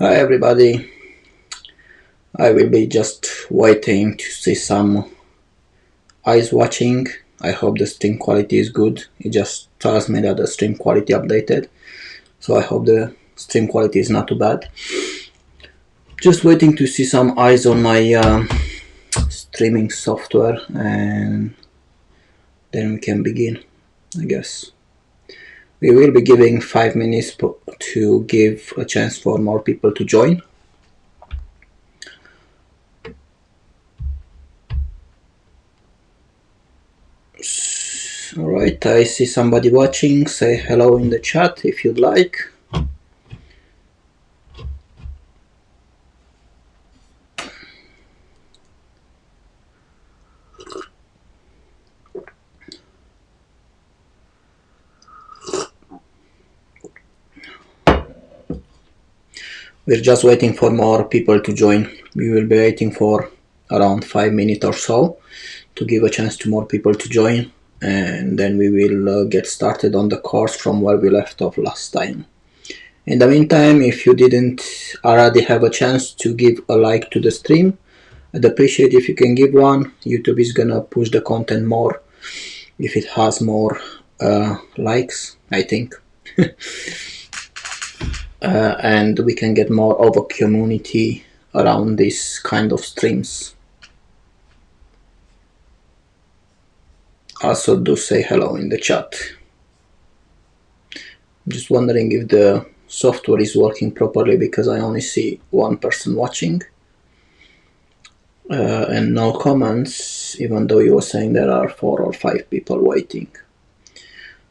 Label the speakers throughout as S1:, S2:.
S1: Hi everybody, I will be just waiting to see some eyes watching. I hope the stream quality is good. It just tells me that the stream quality updated, so I hope the stream quality is not too bad. Just waiting to see some eyes on my streaming software and then we can begin, I guess. We will be giving 5 minutes to give a chance for more people to join. Alright, I see somebody watching. Say hello in the chat if you'd like. We're just waiting for more people to join. We will be waiting for around 5 minutes or so to give a chance to more people to join, and then we will get started on the course from where we left off last time. In the meantime, if you didn't already have a chance to give a like to the stream, I'd appreciate if you can give one. YouTube is gonna push the content more if it has more likes, I think. And we can get more of a community around this kind of streams. Also do say hello in the chat. I'm just wondering if the software is working properly because I only see one person watching and no comments, even though you were saying there are 4 or 5 people waiting.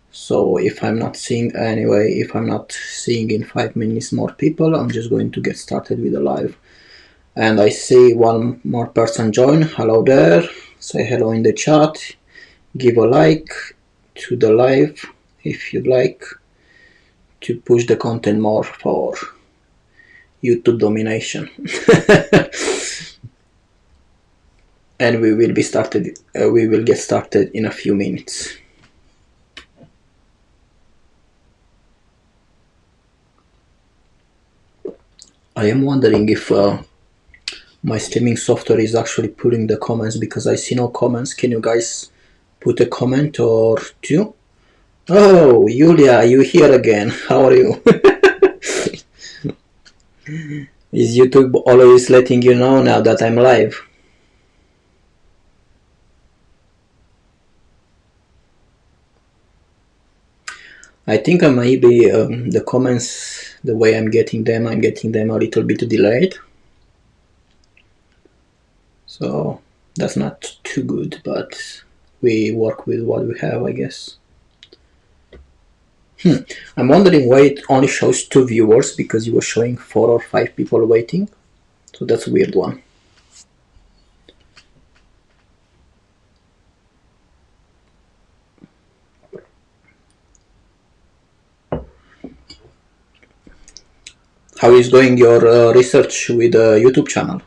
S1: So if I'm not seeing in 5 minutes more people, I'm just going to get started with the live. And I see one more person join. Hello there. Say hello in the chat. Give a like to the live if you'd like to push the content more for YouTube domination. And we will get started in a few minutes. I am wondering if my streaming software is actually pulling the comments because I see no comments. Can you guys put a comment or two? Oh, Julia, you here again. How are you? Is YouTube always letting you know now that I'm live? I think I might be the comments, the way I'm getting them a little bit delayed. So that's not too good, but we work with what we have, I guess. I'm wondering why it only shows 2 viewers because you were showing 4 or 5 people waiting. So that's a weird one. How is going your research with the YouTube channel?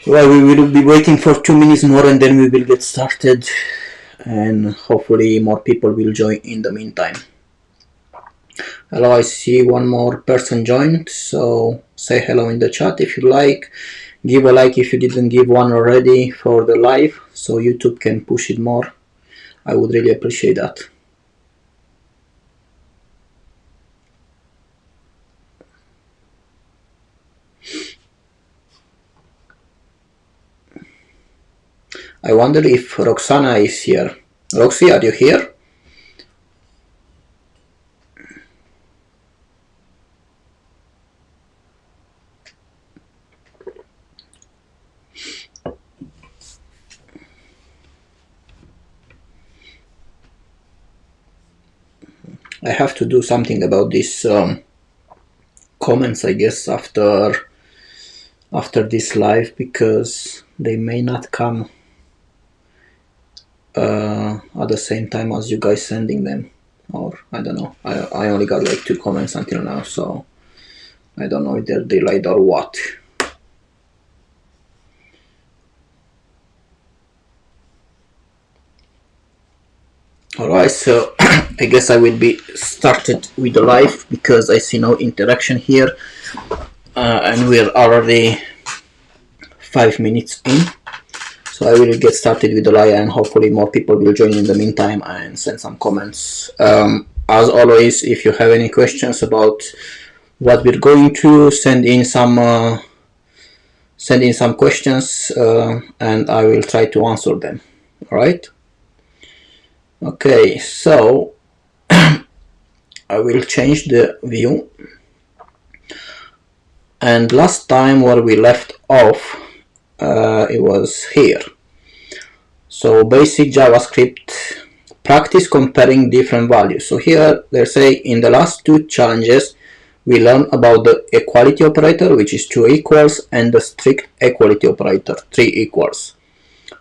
S1: Well, we will be waiting for 2 minutes more and then we will get started, and hopefully more people will join in the meantime. Hello, I see one more person joined, so say hello in the chat if you like. Give a like if you didn't give one already for the live, so YouTube can push it more. I would really appreciate that. I wonder if Roxana is here. Roxy, are you here? I have to do something about these comments, I guess, after this live, because they may not come at the same time as you guys sending them, or I don't know. I only got like 2 comments until now, so I don't know if they're delayed or what. Alright, so I guess I will be started with the live because I see no interaction here, and we're already 5 minutes in. So I will get started with the live, and hopefully more people will join in the meantime and send some comments. As always, if you have any questions about what we're going to, send in some questions, and I will try to answer them. All right. Okay, so I will change the view. And last time where we left off, it was here. So basic JavaScript practice comparing different values. So here they say in the last two challenges we learned about the equality operator, which is 2 equals, and the strict equality operator, 3 equals.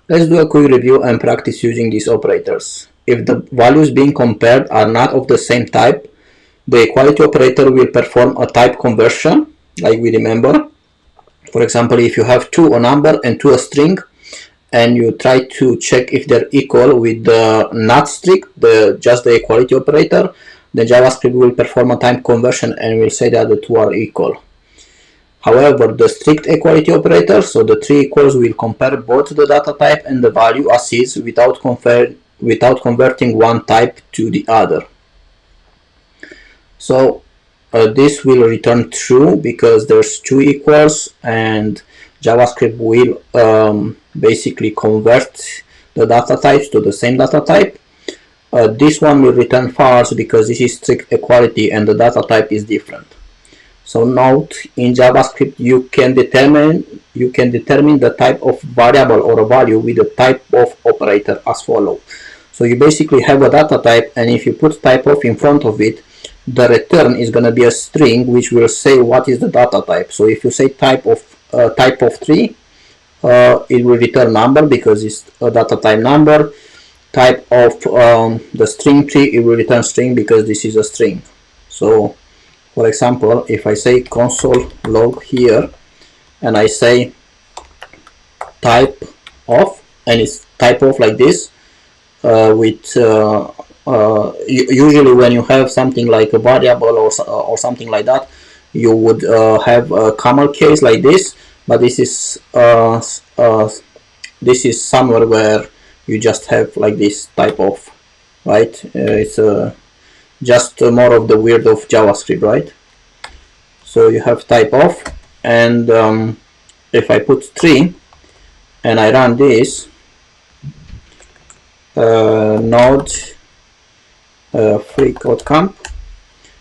S1: Let's do a quick review and practice using these operators. If the values being compared are not of the same type, the equality operator will perform a type conversion, like we remember. For example, if you have 2 a number and 2 a string, and you try to check if they're equal with the not strict, just the equality operator, then JavaScript will perform a type conversion and will say that the 2 are equal. However, the strict equality operator, so the 3 equals, will compare both the data type and the value as is without converting one type to the other. So this will return true because there's 2 equals, and JavaScript will basically convert the data types to the same data type. This one will return false because this is strict equality and the data type is different. So note, in JavaScript you can determine the type of variable or a value with the type of operator as follows. So you basically have a data type, and if you put type of in front of it, the return is going to be a string which will say what is the data type. So if you say type of 3, it will return number because it's a data type number. Type of the string 3, it will return string because this is a string. So for example, if I say console log here and I say type of, and it's type of like this, usually when you have something like a variable or something like that, you would have a camel case like this, but this is somewhere where you just have like this type of, right? It's just more of the weird of JavaScript, right? So you have type of, and if I put 3 and I run this node Freecodecamp,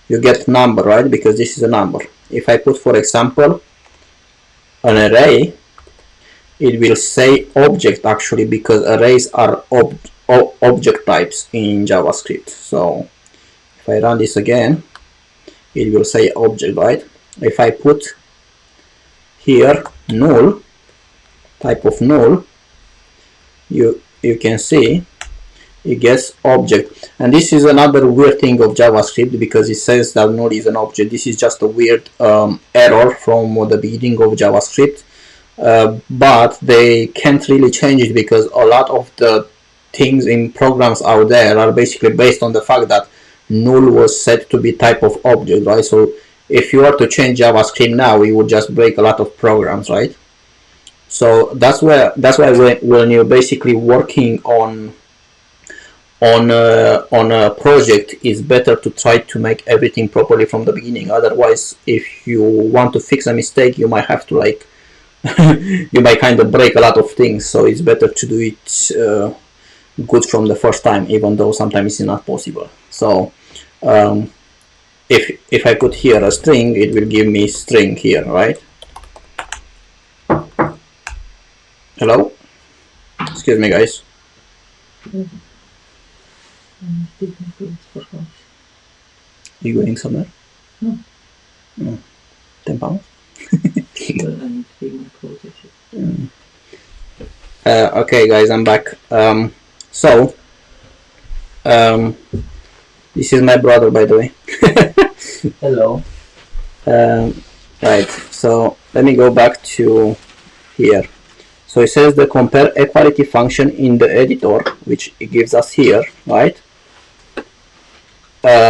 S1: you get number, right? Because this is a number. If I put, for example, an array, it will say object actually, because arrays are object types in JavaScript. So if I run this again, it will say object, right? If I put here null, type of null, you can see it gets object. And this is another weird thing of JavaScript, because it says that null is an object. This is just a weird error from the beginning of JavaScript, but they can't really change it because a lot of the things in programs out there are basically based on the fact that null was set to be type of object, right? So if you were to change JavaScript now, it would just break a lot of programs, right? So that's why when you're basically working on a project, it's better to try to make everything properly from the beginning. Otherwise, if you want to fix a mistake, you might have to like you might kind of break a lot of things. So it's better to do it good from the first time, even though sometimes it's not possible. So if I put here a string, it will give me string here, right? Hello? Excuse me, guys. You going somewhere?
S2: No.
S1: No. 10 pounds? Okay, guys, I'm back. This is my brother, by the way.
S2: Hello.
S1: Right, so let me go back to here. So it says the compare equality function in the editor, which it gives us here, right?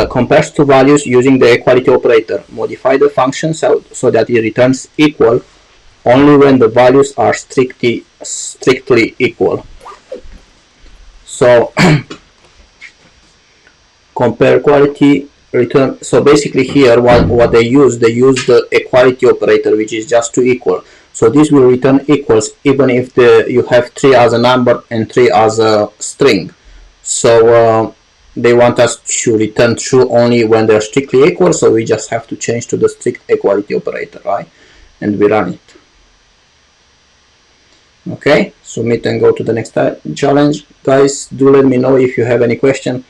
S1: compares two values using the equality operator. Modify the function so that it returns equal only when the values are strictly equal. So compare equality return. So basically here what they use the equality operator, which is just to equal. So this will return equals even if you have 3 as a number and 3 as a string. So they want us to return true only when they're strictly equal, so we just have to change to the strict equality operator, right? And we run it. Okay, submit and go to the next challenge. Guys, do let me know if you have any question.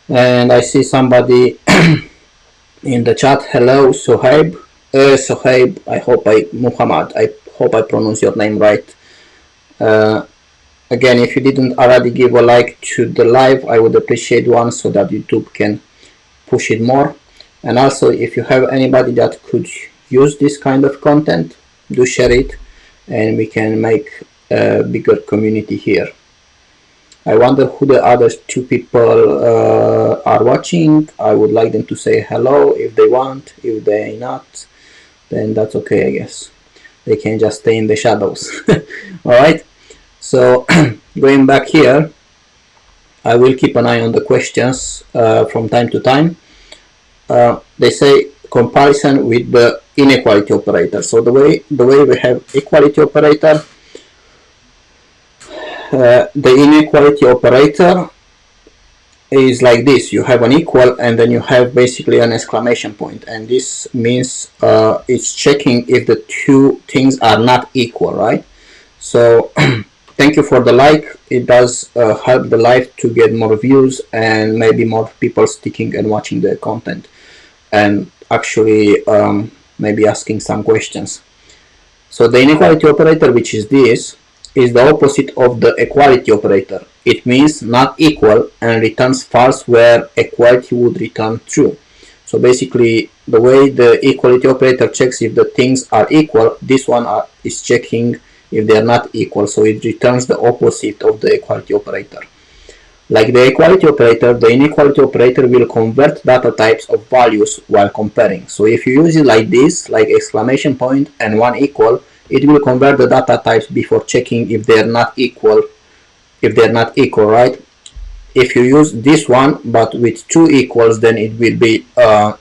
S1: And I see somebody in the chat. Hello, Sohaib. Sohaib, Muhammad, I hope I pronounce your name right. Again, if you didn't already give a like to the live, I would appreciate one so that YouTube can push it more. And also, if you have anybody that could use this kind of content, do share it and we can make a bigger community here. I wonder who the other two people are watching. I would like them to say hello if they want. If they not, then that's okay, I guess. They can just stay in the shadows. Alright, so going back here, I will keep an eye on the questions from time to time. They say comparison with the inequality operator. So the way we have equality operator, the inequality operator is like this. You have an equal and then you have basically an exclamation point, and this means it's checking if the two things are not equal, right? So thank you for the like. It does help the live to get more views and maybe more people sticking and watching the content and actually maybe asking some questions. So the inequality operator, which is this, is the opposite of the equality operator. It means not equal and returns false where equality would return true. So basically the way the equality operator checks if the things are equal, this one is checking if they are not equal, so it returns the opposite of the equality operator. Like the equality operator, the inequality operator will convert data types of values while comparing. So if you use it like this, like exclamation point and one equal, it will convert the data types before checking if they are not equal. Right? If you use this one but with two equals, then it will be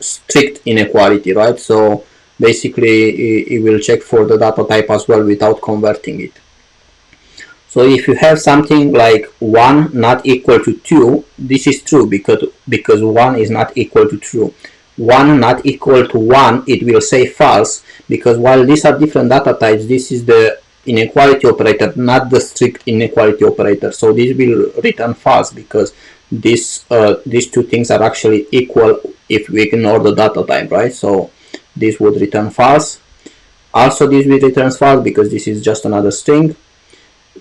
S1: strict inequality, right? So basically it will check for the data type as well without converting it. So if you have something like 1 not equal to 2, this is true because 1 is not equal to true. 1 not equal to 1, it will say false, because while these are different data types, this is the inequality operator, not the strict inequality operator. So this will return false because these two things are actually equal if we ignore the data type, right? So this would return false. Also this will return false because this is just another string.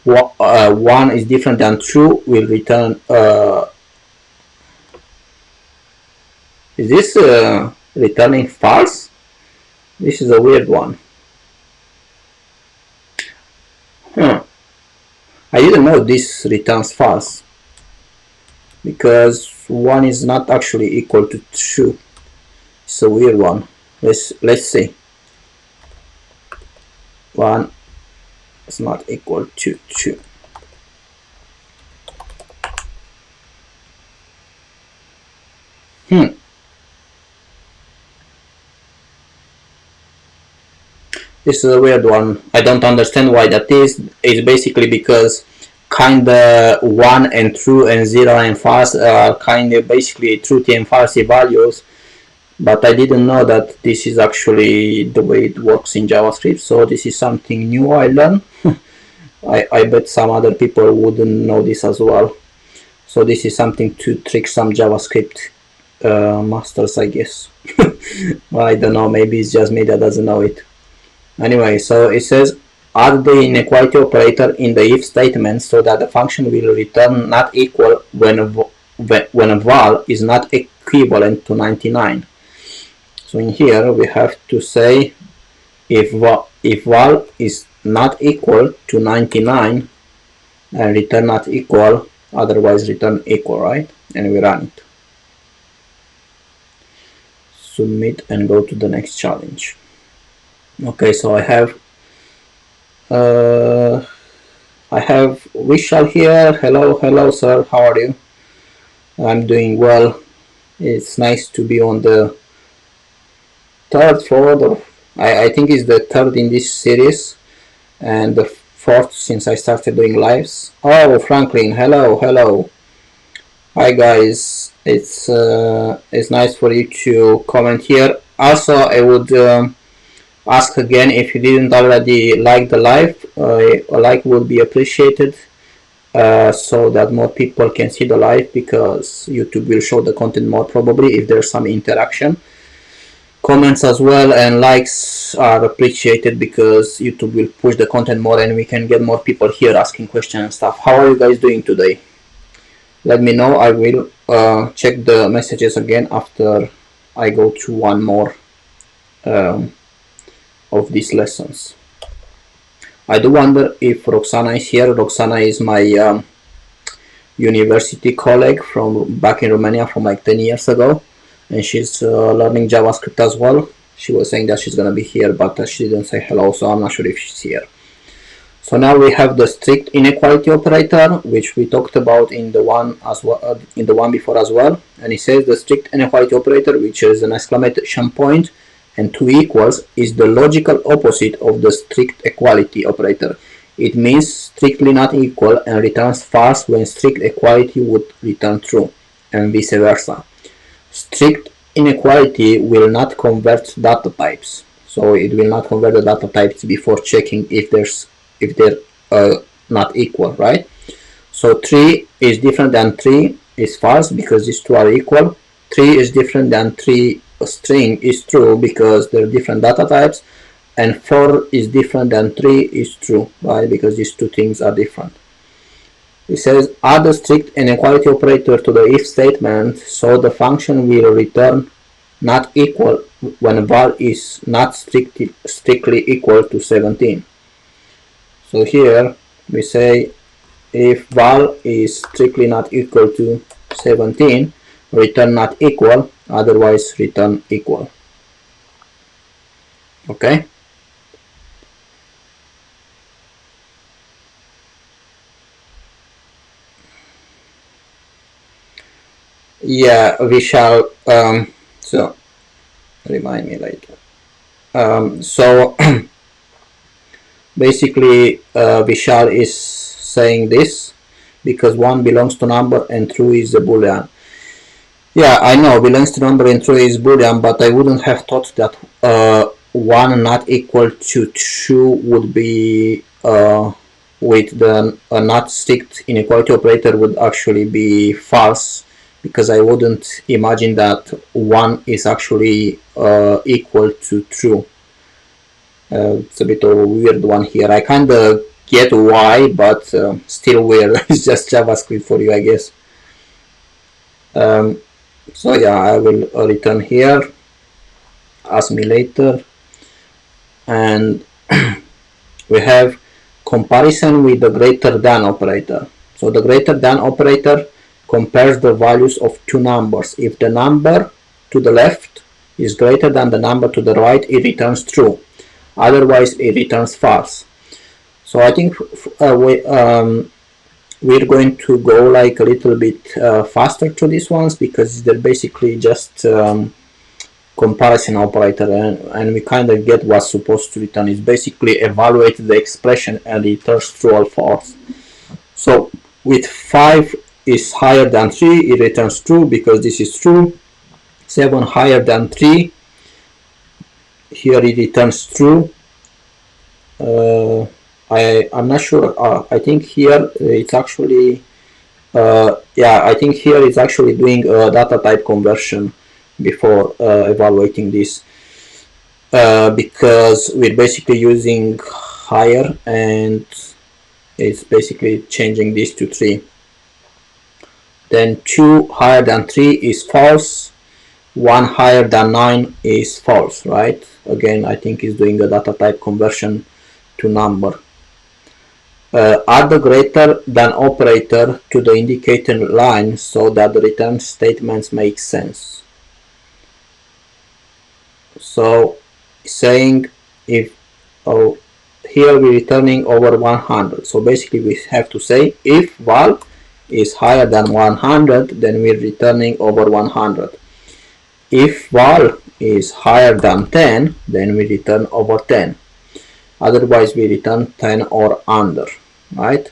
S1: 1 is different than true will return is this returning false? This is a weird one. I didn't know this returns false because 1 is not actually equal to true. It's a weird one. Let's see. 1 is not equal to 2. This is a weird one. I don't understand why that is. It's basically because kinda 1 and true and 0 and false are kinda basically truthy and falsy values, but I didn't know that this is actually the way it works in JavaScript, so this is something new I learned. I bet some other people wouldn't know this as well. So this is something to trick some JavaScript masters, I guess. I don't know, maybe it's just me that doesn't know it. Anyway, so it says add the inequality operator in the if statement so that the function will return not equal when a val is not equivalent to 99. So in here we have to say if val is not equal to 99 and return not equal, otherwise return equal, right? And we run it. submit and go to the next challenge. Okay, so I have Vishal here. Hello sir, how are you? I'm doing well. It's nice to be on the third floor of, I think it's the third in this series and the fourth since I started doing lives. Oh, Franklin, hello. Hi guys, it's nice for you to comment here. Also, I would ask again, if you didn't already like the live, a like would be appreciated, so that more people can see the live, because YouTube will show the content more probably if there's some interaction. Comments as well and likes are appreciated because YouTube will push the content more and we can get more people here asking questions and stuff. How are you guys doing today? Let me know. I will check the messages again after I go through one more of these lessons. I do wonder if Roxana is here. Roxana is my university colleague from back in Romania from like 10 years ago, and she's learning JavaScript as well. She was saying that she's gonna be here, but she didn't say hello, so I'm not sure if she's here. So now we have the strict inequality operator, which we talked about in the one as well, in the one before as well. And it says the strict inequality operator, which is an exclamation point and two equals, is the logical opposite of the strict equality operator. It means strictly not equal and returns false when strict equality would return true, and vice versa. Strict inequality will not convert data types, so it will not convert the data types before checking if they're not equal, right? So 3 is different than 3 is false because these two are equal. 3 is different than 3 string is true because they're different data types, and 4 is different than 3 is true, right? Because these two things are different. It says add a strict inequality operator to the if statement, so the function will return not equal when val is not strictly equal to 17. So here we say if val is strictly not equal to 17, return not equal, otherwise return equal. Okay? Yeah, we shall, so remind me later. So basically Vishal is saying this because 1 belongs to number and true is a boolean. Yeah, I know belongs to number and true is boolean, but I wouldn't have thought that 1 not equal to 2 would be with the not strict inequality operator would actually be false, because I wouldn't imagine that 1 is actually equal to true. It's a bit of a weird one here. I kind of get why, but still weird. It's just JavaScript for you, I guess. So yeah, I will return here, ask me later, and we have comparison with the greater than operator. So the greater than operator compares the values of two numbers. If the number to the left is greater than the number to the right, it returns true. Otherwise, it returns false. So I think we're going to go like a little bit faster through these ones, because they're basically just comparison operator, and we kind of get what's supposed to return. Is basically evaluate the expression and it returns true or false. So with 5 is higher than 3, it returns true because this is true. 7 higher than 3, here it returns true. I'm not sure. I think here it's actually yeah, I think here it's actually doing a data type conversion before evaluating this, because we're basically using higher and it's basically changing this to 3. Then 2 higher than 3 is false. 1 higher than 9 is false, right? Again, I think it's doing a data type conversion to number. Add the greater than operator to the indicated line so that the return statements make sense. So saying if here we're returning over 100. So basically we have to say if val is higher than 100, then we're returning over 100. If val is higher than 10, then we return over 10. Otherwise we return 10 or under, right?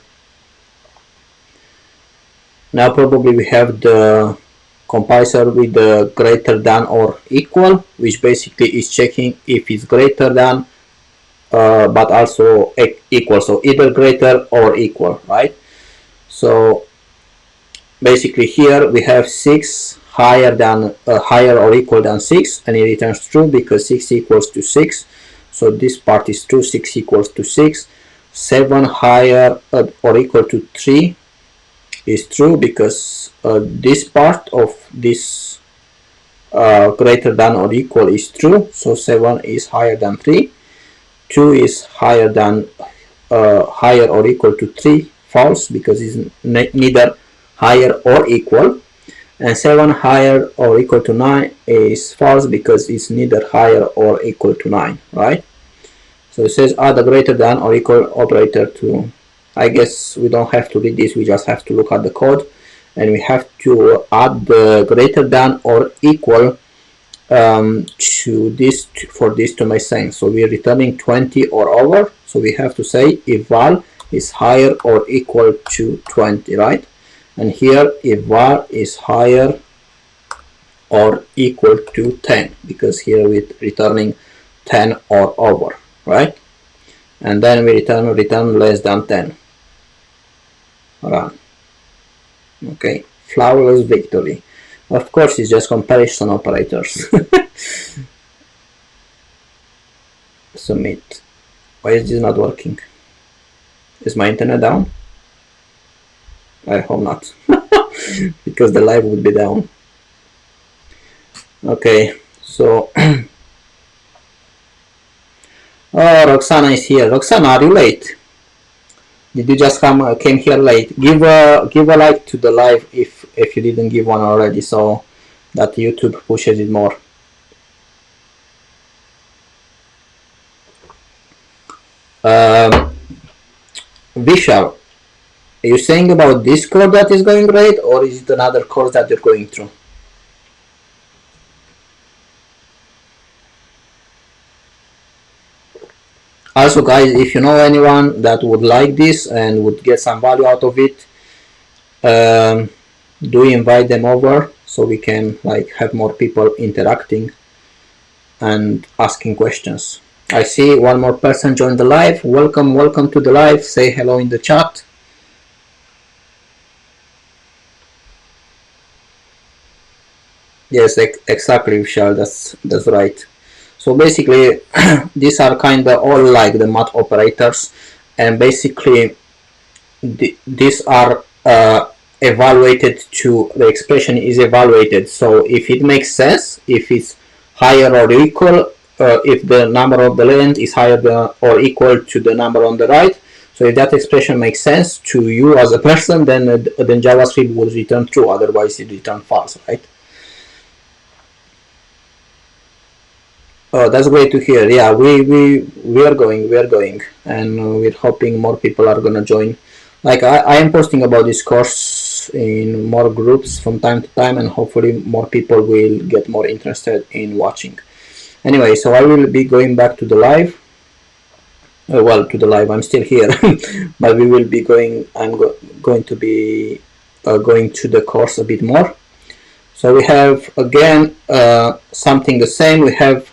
S1: Now probably we have the comparison with the greater than or equal, which basically is checking if it's greater than but also equal, so either greater or equal, right? So basically here we have 6 higher than higher or equal than 6, and it returns true because 6 equals to 6, so this part is true. 6 equals to 6. 7 higher or equal to 3 is true because this part of this greater than or equal is true, so 7 is higher than 3. 2 is higher than higher or equal to 3, false, because it's neither higher or equal. And 7 higher or equal to 9 is false because it's neither higher or equal to 9, right? So it says add a greater than or equal operator to, I guess we don't have to read this, we just have to look at the code, and we have to add the greater than or equal to this for this to make sense. So we're returning 20 or over, so we have to say if val is higher or equal to 20, right? And here if val is higher or equal to 10, because here we're returning 10 or over, right? And then we return less than 10. Run. Okay, flawless victory. Of course, it's just comparison operators. Submit. Why is this not working? Is my internet down? I hope not. Because the live would be down. Okay, so oh, Roxana is here. Roxana, are you late? Did you just came here late? Give a like to the live if you didn't give one already, so that YouTube pushes it more. Vishal, are you saying about this course that is going great, or is it another course that you're going through? Also, guys, if you know anyone that would like this and would get some value out of it, do invite them over so we can like have more people interacting and asking questions. I see one more person join the live. Welcome to the live. Say hello in the chat. Yes, exactly, Vishal. That's right. So basically, these are kind of all like the math operators, and basically these are evaluated to, the expression is evaluated. So if it makes sense, if it's higher or equal, if the number of the length is higher than or equal to the number on the right, so if that expression makes sense to you as a person, then JavaScript will return true, otherwise it return false, right? Oh, that's great to hear. Yeah, we are going, and we're hoping more people are gonna join. Like I am posting about this course in more groups from time to time, and hopefully more people will get more interested in watching. Anyway, so I will be going back to the live. Well, to the live, I'm still here, but we will be going. I'm going to be going to the course a bit more. So we have again something the same. We have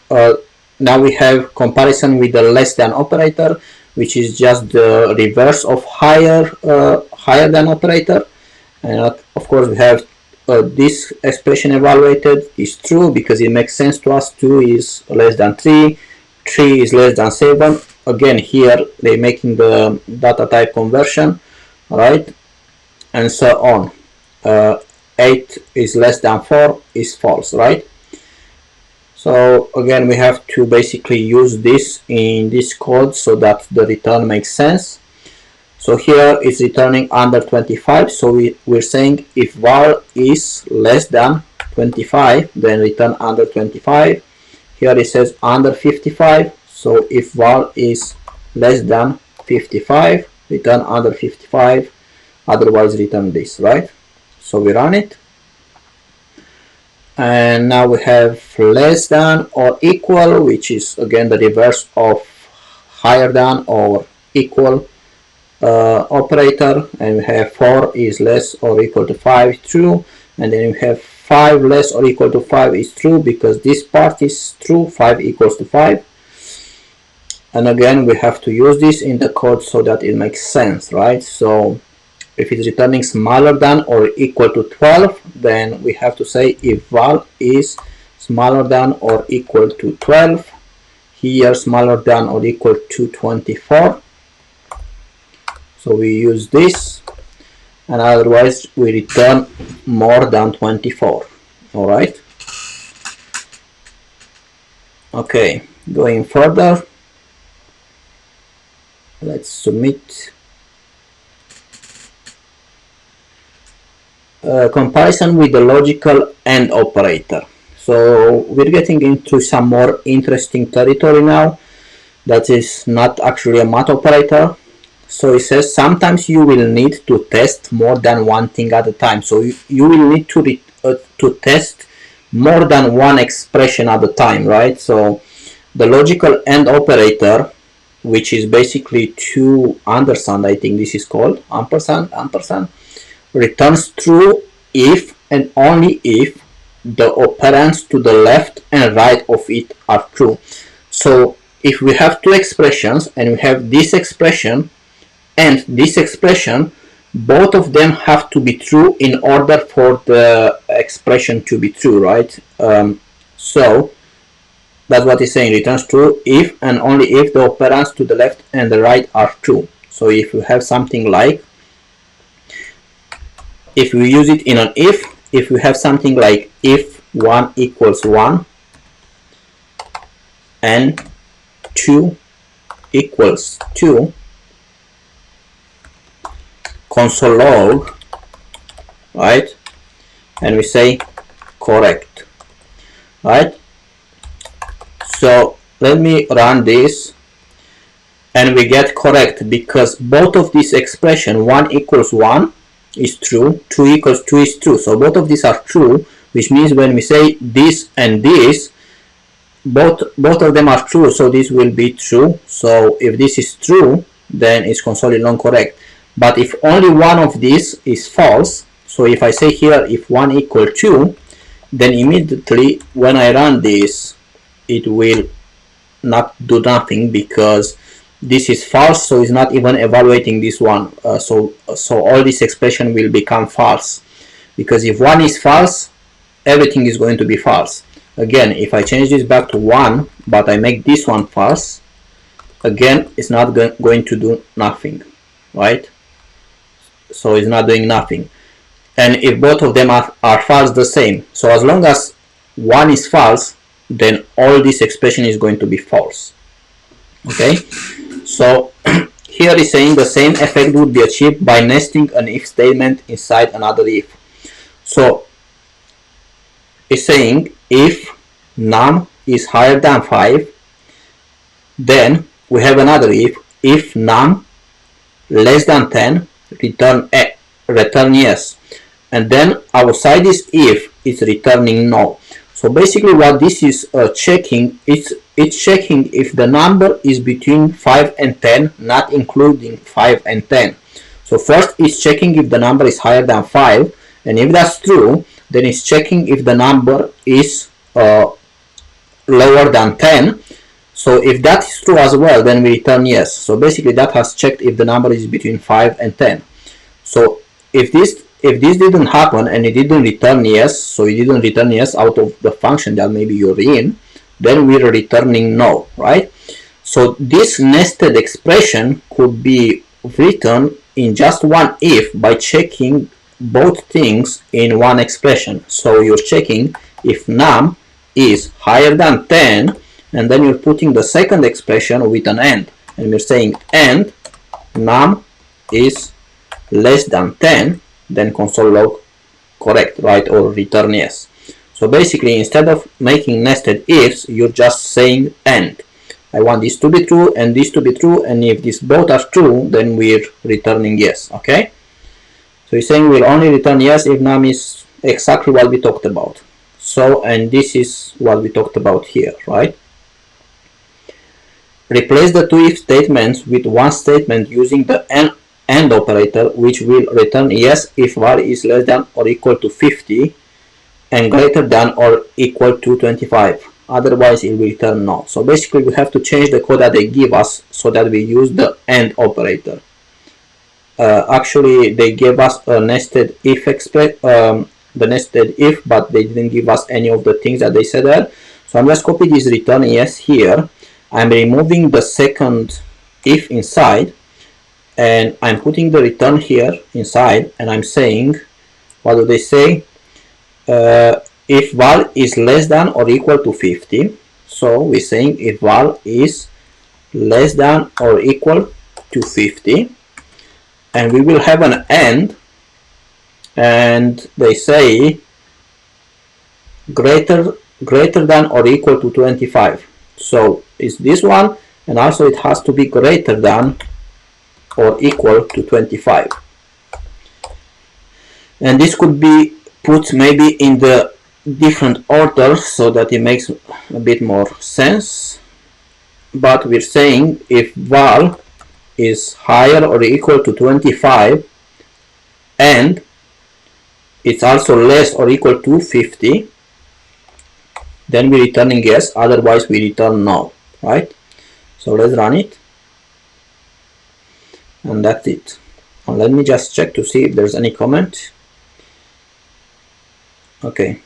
S1: now we have comparison with the less than operator, which is just the reverse of higher than operator. And of course we have this expression evaluated is true because it makes sense to us. 2 is less than 3, 3 is less than 7. Again, here they're making the data type conversion, right? And so on. 8 is less than 4 is false, right? So again, we have to basically use this in this code so that the return makes sense. So here it's returning under 25, so we're saying if var is less than 25, then return under 25. here it says under 55, so if val is less than 55, return under 55, otherwise return this, right? So we run it, and now we have less than or equal, which is again the reverse of higher than or equal operator, and we have 4 is less or equal to 5, true, and then we have 5 less or equal to 5 is true because this part is true, 5 equals to 5. And again we have to use this in the code so that it makes sense, right? So if it's returning smaller than or equal to 12, then we have to say if val is smaller than or equal to 12, here smaller than or equal to 24. So we use this, and otherwise we return more than 24. All right. Okay, going further, let's submit comparison with the logical AND operator. So we're getting into some more interesting territory now that is not actually a math operator. So it says sometimes you will need to test more than one thing at a time. So you will need to test more than one expression at a time, right? So the logical AND operator, which is basically to ampersand, I think this is called ampersand, returns true if and only if the operands to the left and right of it are true. So if we have two expressions and we have this expression and this expression, both of them have to be true in order for the expression to be true, right? So that's what it's saying, returns true if and only if the operands to the left and the right are true. So if you have something like, if we use it in an if we have something like if 1 equals 1 and 2 equals 2, console log, right? And we say correct, right? So let me run this, and we get correct because both of these expression 1 equals 1 is true, 2 equals 2 is true. So both of these are true, which means when we say this and this, both of them are true, so this will be true. So if this is true, then it's console log correct. But if only one of these is false, so if I say here if 1 equals 2, then immediately when I run this, it will not do nothing because this is false, so it's not even evaluating this one. So all this expression will become false, because if 1 is false, everything is going to be false. Again, if I change this back to 1, but I make this one false, again, it's not going to do nothing, right? So it's not doing nothing. And if both of them are false, the same. So as long as 1 is false, then all this expression is going to be false. Okay, so here is saying the same effect would be achieved by nesting an if statement inside another if. So it's saying if num is higher than 5, then we have another if num less than 10, return yes, and then outside this if it's returning no. So basically what this is checking, it's checking if the number is between 5 and 10, not including 5 and 10. So first it's checking if the number is higher than 5, and if that's true, then it's checking if the number is lower than 10. So if that is true as well, then we return yes. So basically that has checked if the number is between 5 and 10. So if this didn't happen and it didn't return yes, so it didn't return yes out of the function that maybe you're in, then we're returning no, right? So this nested expression could be written in just one if by checking both things in one expression. So you're checking if num is higher than 10, and then you're putting the second expression with an and we're saying and num is less than 10, then console log correct, right, or return yes. So basically, instead of making nested ifs, you're just saying AND. I want this to be true and this to be true, and if these both are true, then we're returning yes, okay? So you're saying we'll only return yes if num is exactly what we talked about. So, and this is what we talked about here, right? Replace the two if statements with one statement using the AND operator, which will return yes if var is less than or equal to 50 and greater than or equal to 25. Otherwise, it will return no. So basically, we have to change the code that they give us so that we use the AND operator. Actually, they gave us a nested if the nested if, but they didn't give us any of the things that they said there. So I'm just copying this return yes here. I'm removing the second if inside, and I'm putting the return here inside, and I'm saying, what do they say? If val is less than or equal to 50, so we're saying if val is less than or equal to 50, and we will have an AND, and they say greater than or equal to 25. So it's this one, and also it has to be greater than or equal to 25. And this could be put maybe in the different order so that it makes a bit more sense. But we're saying if val is higher or equal to 25 and it's also less or equal to 50, then we're returning yes, otherwise we return no, right? So let's run it, and that's it. And let me just check to see if there's any comment. Okay.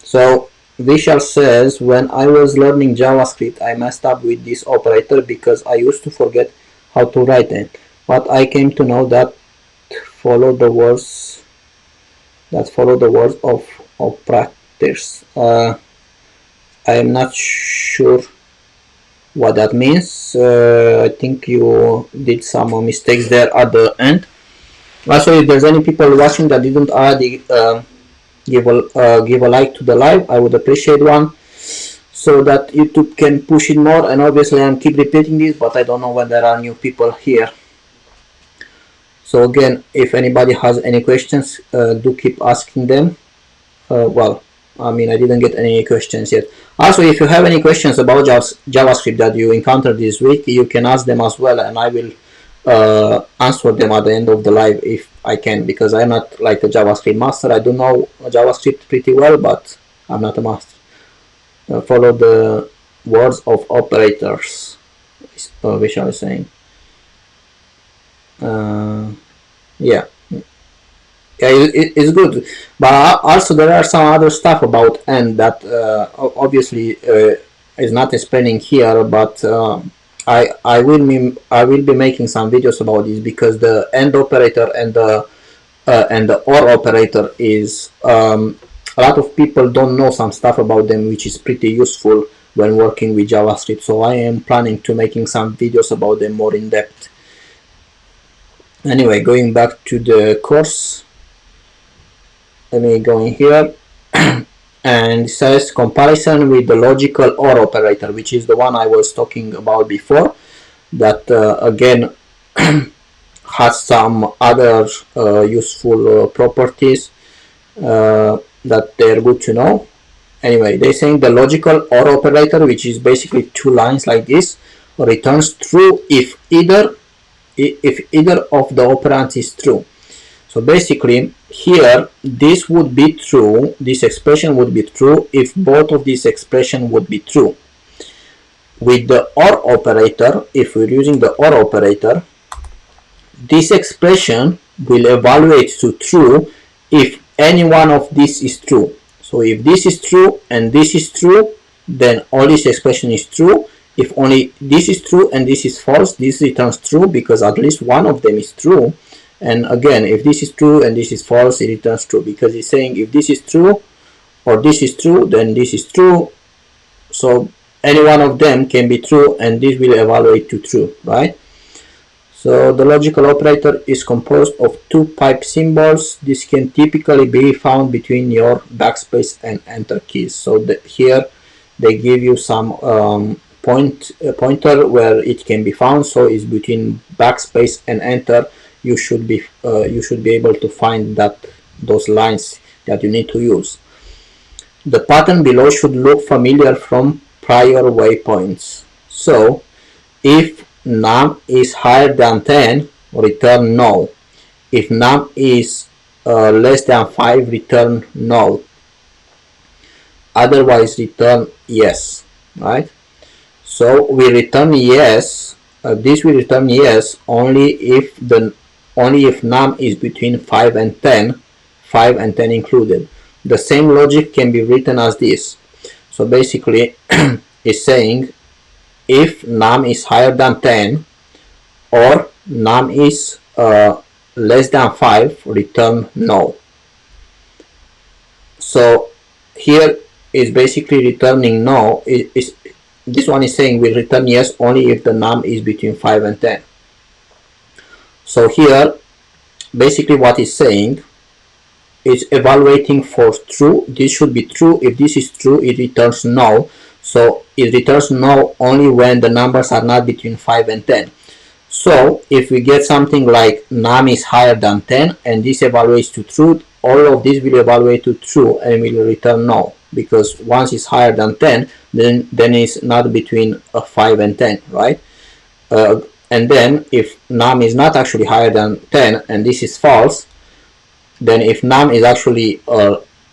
S1: So Vishal says, when I was learning JavaScript, I messed up with this operator because I used to forget how to write it, but I came to know that follow the words of practice. I am not sure what that means. I think you did some mistakes there at the end. Also, if there's any people watching that didn't already give a like to the live, I would appreciate one, so that YouTube can push it more. And obviously I'm keep repeating this, but I don't know when there are new people here. So again, if anybody has any questions, do keep asking them. Well, I mean, I didn't get any questions yet. Also, if you have any questions about JavaScript that you encountered this week, you can ask them as well, and I will answer them at the end of the live if I can, because I'm not like a JavaScript master. I do know JavaScript pretty well, but I'm not a master. Follow the words of operators, Vishal is saying. Yeah, it's good, but also there are some other stuff about AND that obviously is not explaining here, but I will be making some videos about this, because the AND operator and the OR operator is a lot of people don't know some stuff about them, which is pretty useful when working with JavaScript. So I am planning to making some videos about them more in depth. Anyway, going back to the course, let me go in here. And it says comparison with the logical OR operator, which is the one I was talking about before, that again has some other useful properties that they're good to know. Anyway, they're saying the logical OR operator, which is basically two lines like this, returns true if either of the operands is true. So basically here this would be true, this expression would be true if both of these expressions would be true. With the OR operator, if we're using the OR operator, this expression will evaluate to true if any one of these is true. So if this is true and this is true, then all this expression is true. If only this is true and this is false, this returns true, because at least one of them is true. And again, if this is true and this is false, it returns true, because it's saying if this is true or this is true, then this is true. So any one of them can be true, and this will evaluate to true, right? So the logical operator is composed of two pipe symbols. This can typically be found between your backspace and enter keys. So here they give you some pointer where it can be found. So it's between backspace and enter. You should be able to find those lines that you need to use. The pattern below should look familiar from prior waypoints. So if num is higher than 10, return no. If num is less than 5, return no. Otherwise, return yes. Right? So we return yes. This will return yes only if num is between 5 and 10, 5 and 10 included. The same logic can be written as this. So basically, it's saying if num is higher than 10 or num is less than 5, return no. So here is basically returning no. This one is saying we return yes only if the num is between 5 and 10. So here basically what it's saying is evaluating for true. This should be true. If this is true, it returns no. So it returns no only when the numbers are not between 5 and 10. So if we get something like num is higher than 10 and this evaluates to true, all of this will evaluate to true and will return no, because once it's higher than 10, then it's not between 5 and 10, right? And then if num is not actually higher than 10 and this is false, then if num is actually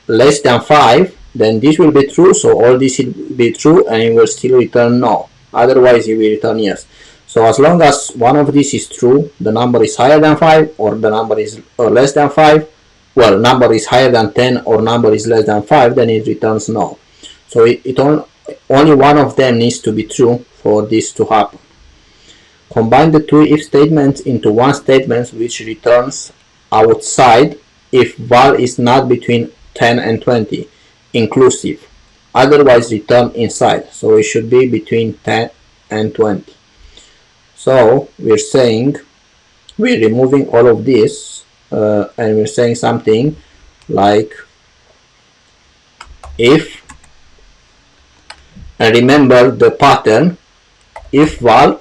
S1: less than 5, then this will be true, so all this will be true and it will still return no. Otherwise it will return yes. So as long as one of these is true, the number is higher than 5 or the number is less than 5, well, number is higher than 10 or number is less than 5, then it returns no. So only one of them needs to be true for this to happen. Combine the two if statements into one statement which returns outside if val is not between 10 and 20, inclusive. Otherwise return inside. So it should be between 10 and 20. So we're saying we're removing all of this and we're saying something like if, and remember the pattern, if val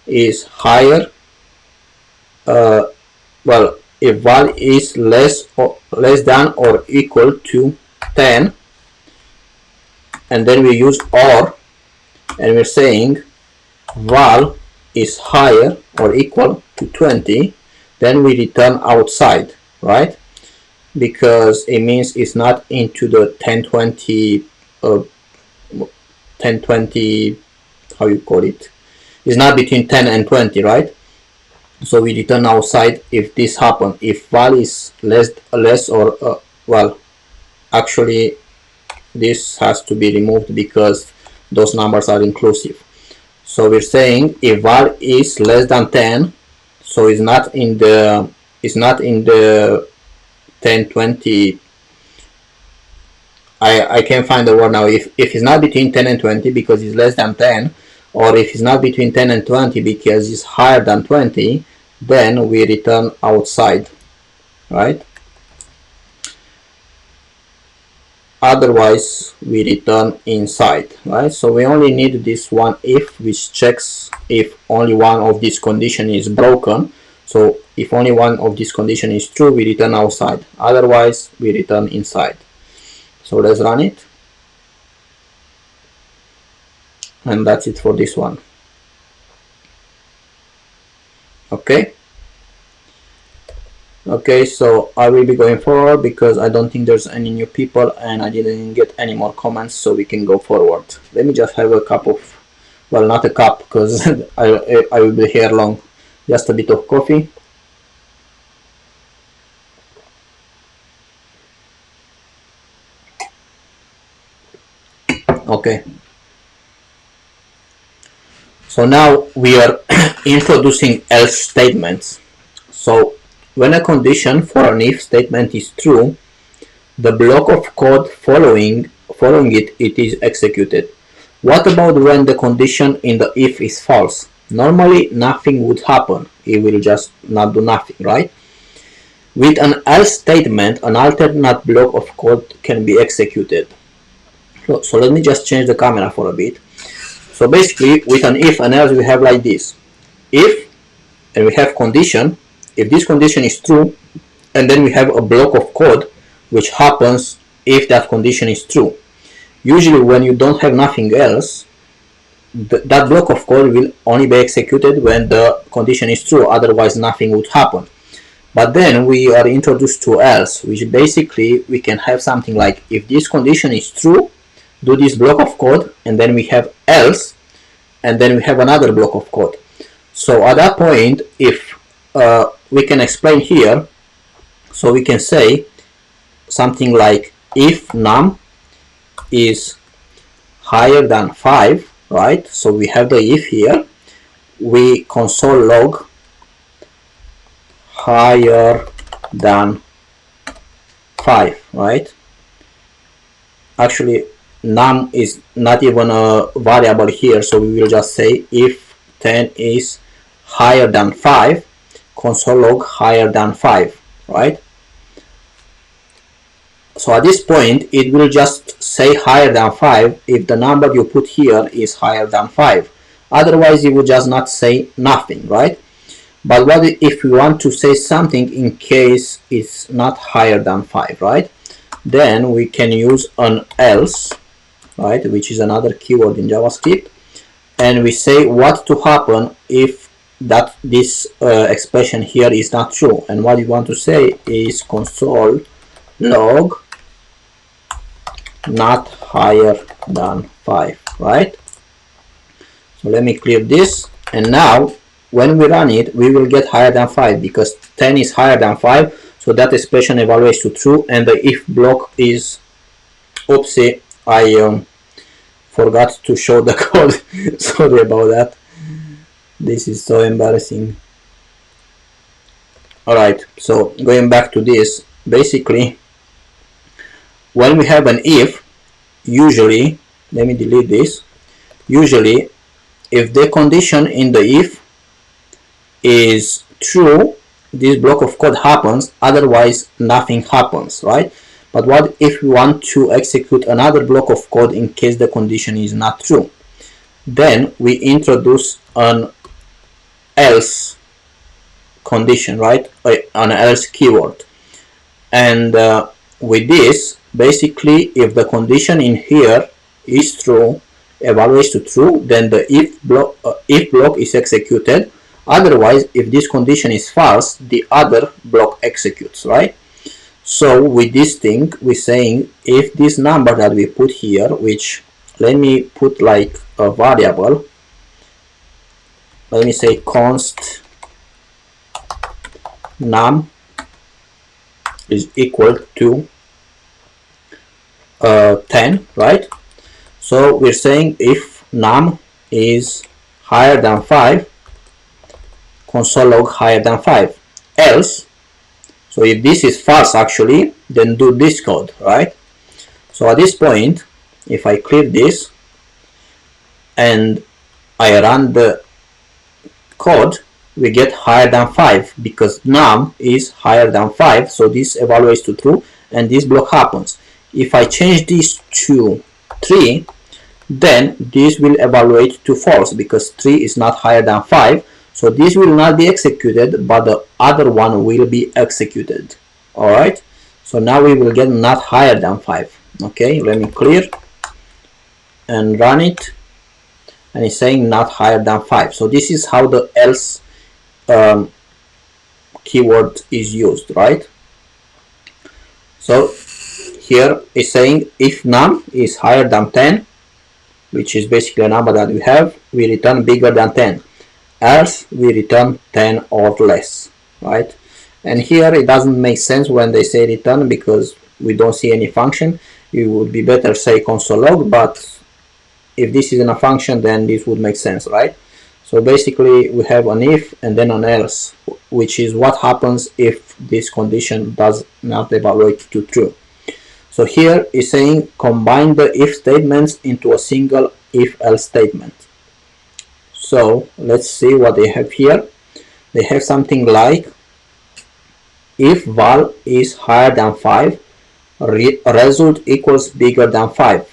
S1: is higher, if val is less than or equal to 10, and then we use or, and we're saying val is higher or equal to 20, then we return outside, right? Because it means it's not into the 1020 how you call it, it's not between 10 and 20, right? So we return outside if this happens. If val is less or well, actually this has to be removed because those numbers are inclusive. So we're saying if val is less than 10, so it's not in the 1020. I can't find the word now. If it's not between 10 and 20 because it's less than 10, or if it's not between 10 and 20 because it's higher than 20, then we return outside, right? Otherwise we return inside, right? So we only need this one if, which checks if only one of these condition is broken. So if only one of these condition is true, we return outside. Otherwise we return inside. So let's run it, and that's it for this one. Okay, so I will be going forward because I don't think there's any new people and I didn't get any more comments, so we can go forward. Let me just have a cup of, well, not a cup because I will be here long, just a bit of coffee. Okay, so now we are introducing else statements. So when a condition for an if statement is true, the block of code following it is executed. What about when the condition in the if is false? Normally nothing would happen, it will just not do nothing, right? With an else statement, an alternate block of code can be executed. So let me just change the camera for a bit. So basically with an if and else we have like this. If, and we have condition, if this condition is true, and then we have a block of code which happens if that condition is true. Usually when you don't have nothing else, that block of code will only be executed when the condition is true, otherwise nothing would happen. But then we are introduced to else, which basically we can have something like, if this condition is true, do this block of code, and then we have else, and then we have another block of code. So at that point, if we can explain here, so we can say something like, if num is higher than 5, right? So we have the if here, we console log higher than 5, right? Actually num is not even a variable here, so we will just say if 10 is higher than 5, console log higher than 5, right? So at this point it will just say higher than 5 if the number you put here is higher than 5, otherwise it would just not say nothing, right? But what if we want to say something in case it's not higher than 5, right? Then we can use an else, right, which is another keyword in JavaScript, and we say what to happen if this expression here is not true. And what you want to say is console log not higher than 5, right? So let me clear this, and now when we run it we will get higher than 5 because 10 is higher than 5, so that expression evaluates to true, and the if block is, oopsie, I forgot to show the code. Sorry about that, this is so embarrassing. Alright, so going back to this, basically when we have an if, usually, let me delete this, usually if the condition in the if is true, this block of code happens, otherwise nothing happens, right? But what if we want to execute another block of code in case the condition is not true? Then we introduce an else condition, right? An else keyword, and with this, basically if the condition in here is true, evaluates to true, then the if block is executed, otherwise if this condition is false, the other block executes, right? So with this thing we're saying if this number that we put here, which let me put like a variable, let me say const num is equal to 10, right? So we're saying if num is higher than 5, console log higher than 5, else, so if this is false actually, then do this code, right? So at this point, if I clear this and I run the code, we get higher than 5 because num is higher than 5, so this evaluates to true and this block happens. If I change this to 3, then this will evaluate to false because 3 is not higher than 5, so this will not be executed, but the other one will be executed. Alright, so now we will get not higher than 5. Okay, let me clear and run it, and it's saying not higher than 5. So this is how the else keyword is used, right? So here is saying if num is higher than 10, which is basically a number that we have, we return bigger than 10, else we return 10 or less, right? And here it doesn't make sense when they say return because we don't see any function. It would be better say console log, but if this isn't a function then this would make sense, right? So basically we have an if and then an else, which is what happens if this condition does not evaluate to true. So here is saying combine the if statements into a single if else statement. So let's see what they have here. They have something like, if val is higher than 5, result equals bigger than 5.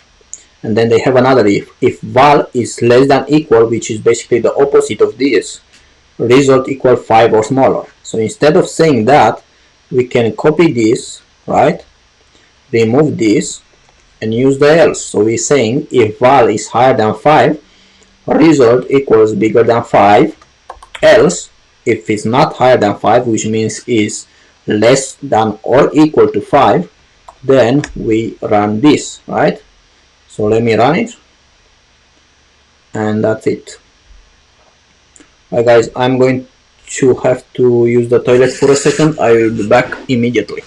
S1: And then they have another if val is less than equal, which is basically the opposite of this, result equal 5 or smaller. So instead of saying that, we can copy this, right, remove this, and use the else. So we're saying if val is higher than 5, result equals bigger than 5, else if it's not higher than 5, which means is less than or equal to 5, then we run this, right? So let me run it, and that's it. Alright guys, I'm going to have to use the toilet for a second. I will be back immediately.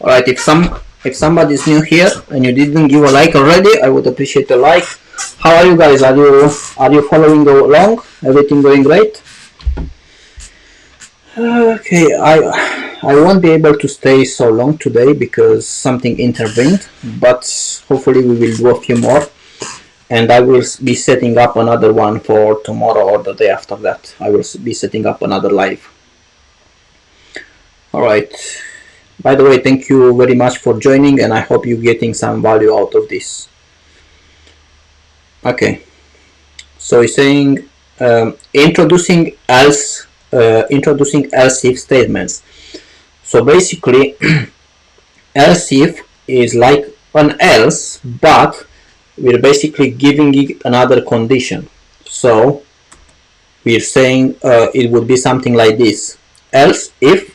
S1: Alright, if somebody is new here and you didn't give a like already, I would appreciate a like. How are you guys? Are you following along? Everything going great? Okay, I won't be able to stay so long today because something intervened, but hopefully we will do a few more, and I will be setting up another one for tomorrow or the day after that. I will be setting up another live. Alright, by the way, thank you very much for joining, and I hope you're getting some value out of this. Okay, so it's saying introducing else if statements. So basically else if is like an else, but we're basically giving it another condition. So we're saying it would be something like this: else if,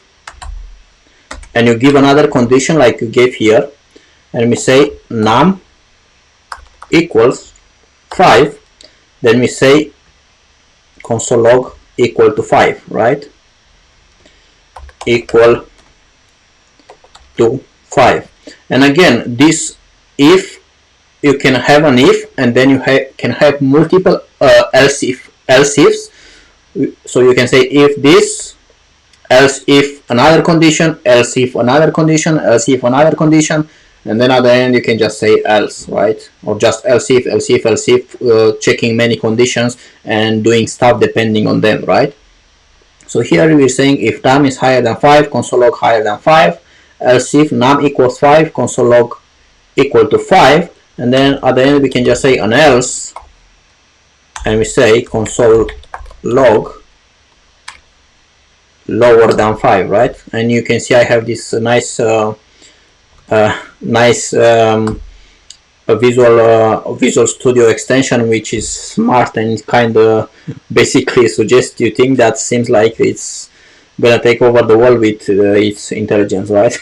S1: and you give another condition like you gave here, and we say num equals 5, then we say console log equal to 5, right? Equal to 5. And again, this if, you can have an if, and then you can have multiple else ifs. So you can say if this, else if another condition, else if another condition, else if another condition, and then at the end you can just say else, right? Or just else if, else if, else if, checking many conditions and doing stuff depending on them, right? So here we're saying if num is higher than 5, console log higher than 5, else if num equals 5, console log equal to 5, and then at the end we can just say an else, and we say console log lower than 5, right? And you can see I have this nice Visual Studio extension, which is smart and kind of basically suggests you think that seems like it's gonna take over the world with its intelligence, right?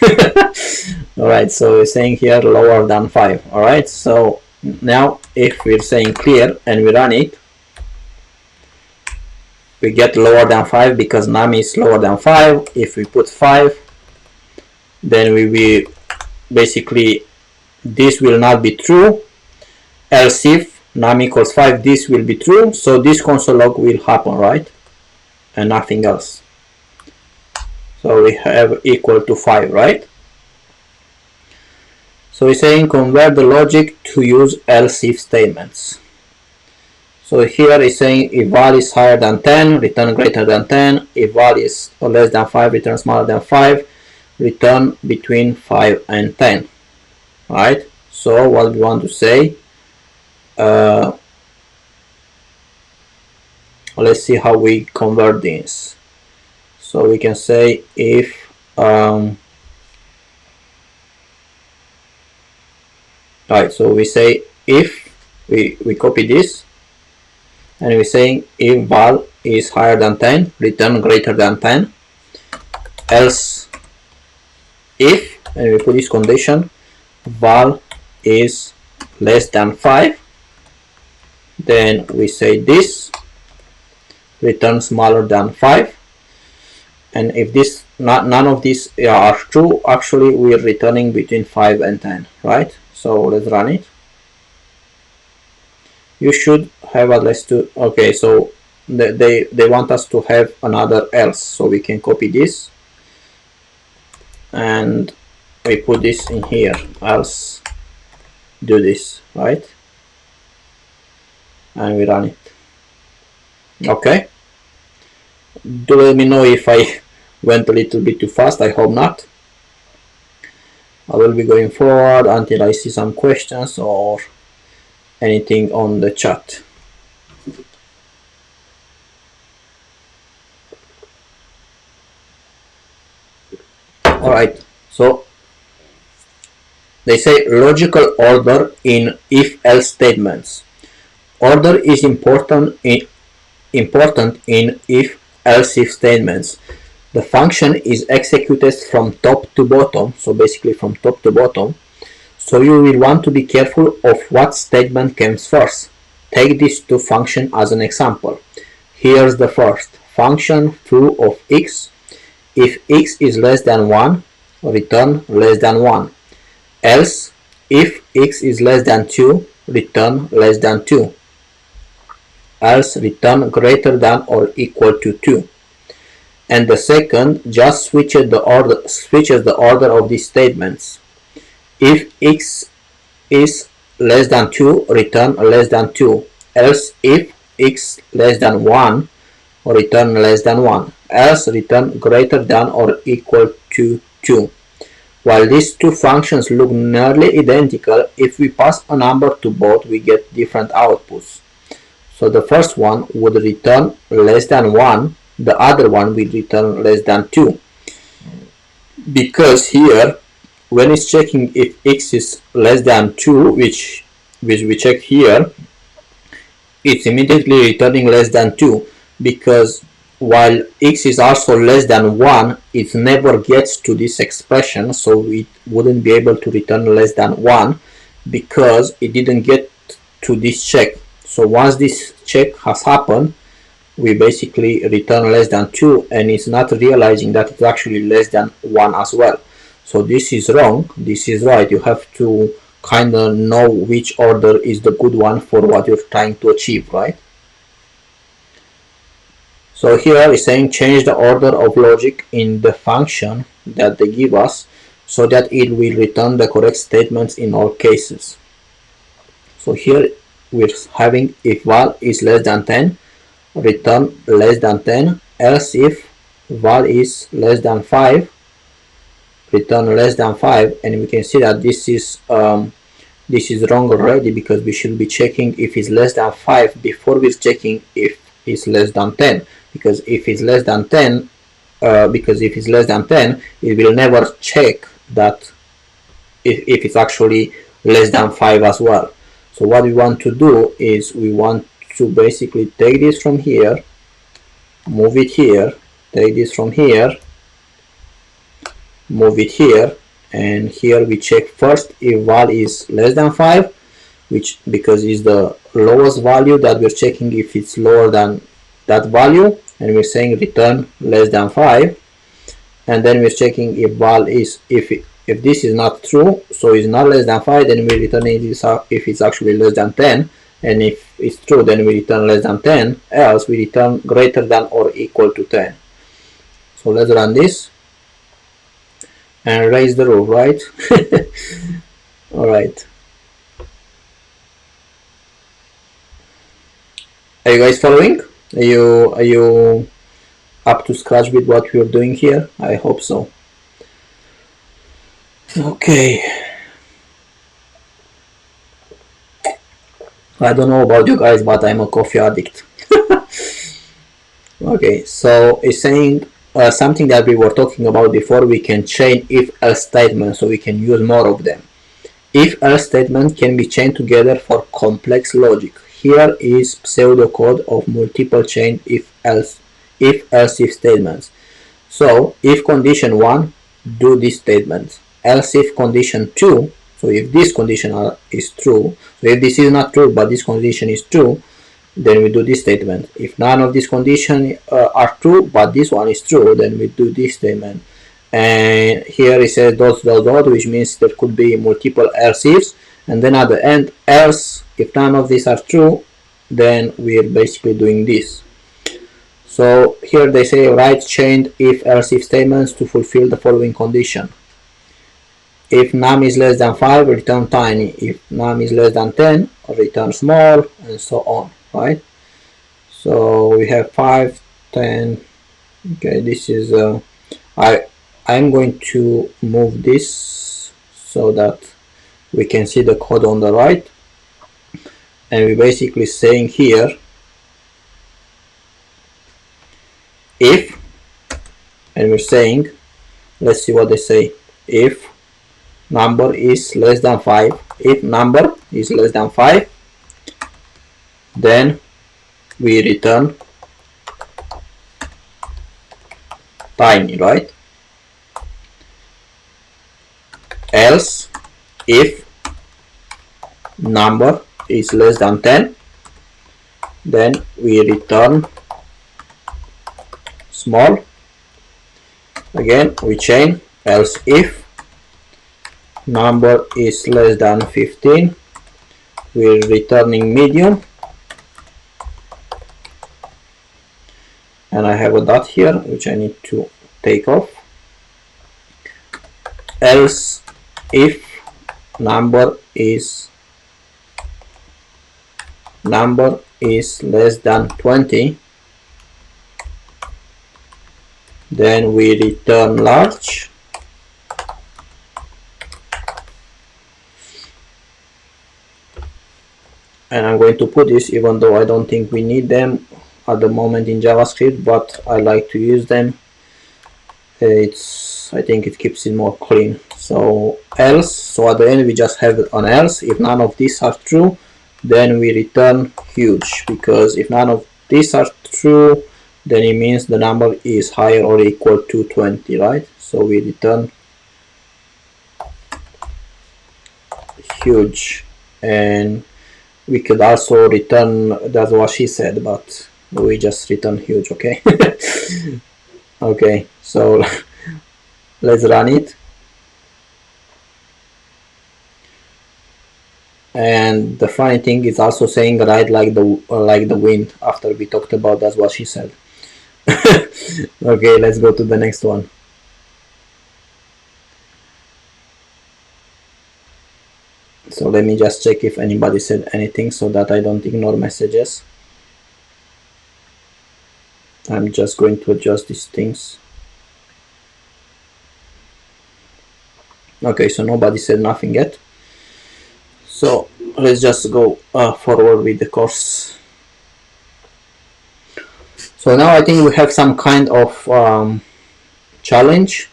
S1: Alright, so we're saying here lower than 5. Alright, so now if we're saying clear and we run it, we get lower than 5 because num is lower than 5. If we put 5, then we will basically, this will not be true. Else if num equals 5, this will be true. So this console log will happen, right? And nothing else. So we have equal to 5, right? So we're saying convert the logic to use else if statements. So here is saying if val is higher than 10, return greater than 10. If val is less than 5, return smaller than 5. Return between 5 and 10. Right? So what we want to say, let's see how we convert this. So we can say if right, so we say if we copy this, and we're saying if val is higher than 10, return greater than 10. Else if, and we put this condition, val is less than 5, then we say this, return smaller than 5. And if this none of these are true, actually we're returning between 5 and 10, right? So let's run it. You should have at least two. Okay, so they want us to have another else, so we can copy this and we put this in here, else do this, right? And we run it. Okay, do let me know if I went a little bit too fast. I hope not. I will be going forward until I see some questions or anything on the chat. Alright, so they say logical order in if-else statements. Order is important in if-else if statements. The function is executed from top to bottom, so basically from top to bottom. So you will want to be careful of what statement comes first. Take this to function as an example. Here's the first. Function foo of x. If x is less than 1, return less than 1. Else, if x is less than 2, return less than 2. Else, return greater than or equal to 2. And the second just switches the order of these statements. If x is less than 2, return less than 2. Else, if x less than 1, return less than 1. Else, return greater than or equal to 2. While these two functions look nearly identical, if we pass a number to both, we get different outputs. So the first one would return less than 1, the other one will return less than 2. Because here, when it's checking if x is less than 2, which we check here, it's immediately returning less than 2, because while x is also less than 1, it never gets to this expression, so it wouldn't be able to return less than 1 because it didn't get to this check. So once this check has happened, we basically return less than 2, and it's not realizing that it's actually less than 1 as well. So this is wrong, this is right. You have to kind of know which order is the good one for what you're trying to achieve, right? So here is saying change the order of logic in the function that they give us so that it will return the correct statements in all cases. So here we're having if val is less than 10, return less than 10, else if val is less than 5, return less than 5, and we can see that this is wrong already, because we should be checking if it's less than 5 before we're checking if it's less than 10, because if it's less than 10, it will never check that if it's actually less than 5 as well. So what we want to do is we want to basically take this from here, move it here, take this from here, move it here, and here we check first if val is less than 5, which because is the lowest value that we're checking if it's lower than that value, and we're saying return less than 5, and then we're checking if val is if this is not true, so it's not less than 5, then we return it if it's actually less than 10, and if it's true, then we return less than 10, else we return greater than or equal to 10. So let's run this and raise the roof, right? All right. Are you guys following? Are you up to scratch with what we're doing here? I hope so. Okay. I don't know about you guys, but I'm a coffee addict. Okay, so it's saying something that we were talking about before. We can chain if-else statements, so we can use more of them. If-else statement can be chained together for complex logic. Here is pseudocode of multiple chain if-else if statements. So if condition 1, do this statement. Else if condition 2, so if this condition is true, so if this is not true but this condition is true, then we do this statement. If none of these conditions are true but this one is true, then we do this statement. And here it says dot dot dot, which means there could be multiple else ifs, and then at the end else if none of these are true, then we're basically doing this. So here they say write chained if else if statements to fulfill the following condition. If num is less than 5, return tiny. If num is less than 10, return small, and so on, right? So we have 5, 10. Okay, this is I'm going to move this so that we can see the code on the right, and we're basically saying here if, and we're saying, let's see what they say, if number is less than 5, if number is less than 5, then we return tiny, right? Else if number is less than 10, then we return small. Again we chain. Else if number is less than 15, we're returning medium, and I have a dot here which I need to take off. Else if number is less than 20, then we return large. And I'm going to put this, even though I don't think we need them at the moment in JavaScript, but I like to use them. I think it keeps it more clean. So else, so at the end we just have an else. If none of these are true, then we return huge, because if none of these are true, then it means the number is higher or equal to 20, right? So we return huge. And we could also return, that's what she said, but we just return huge. Okay. Okay, so let's run it. And the funny thing is also saying ride like the wind after we talked about that's what she said. Okay, let's go to the next one. So let me just check if anybody said anything so that I don't ignore messages. I'm just going to adjust these things. Okay, so nobody said nothing yet. So let's just go forward with the course. So now I think we have some kind of challenge,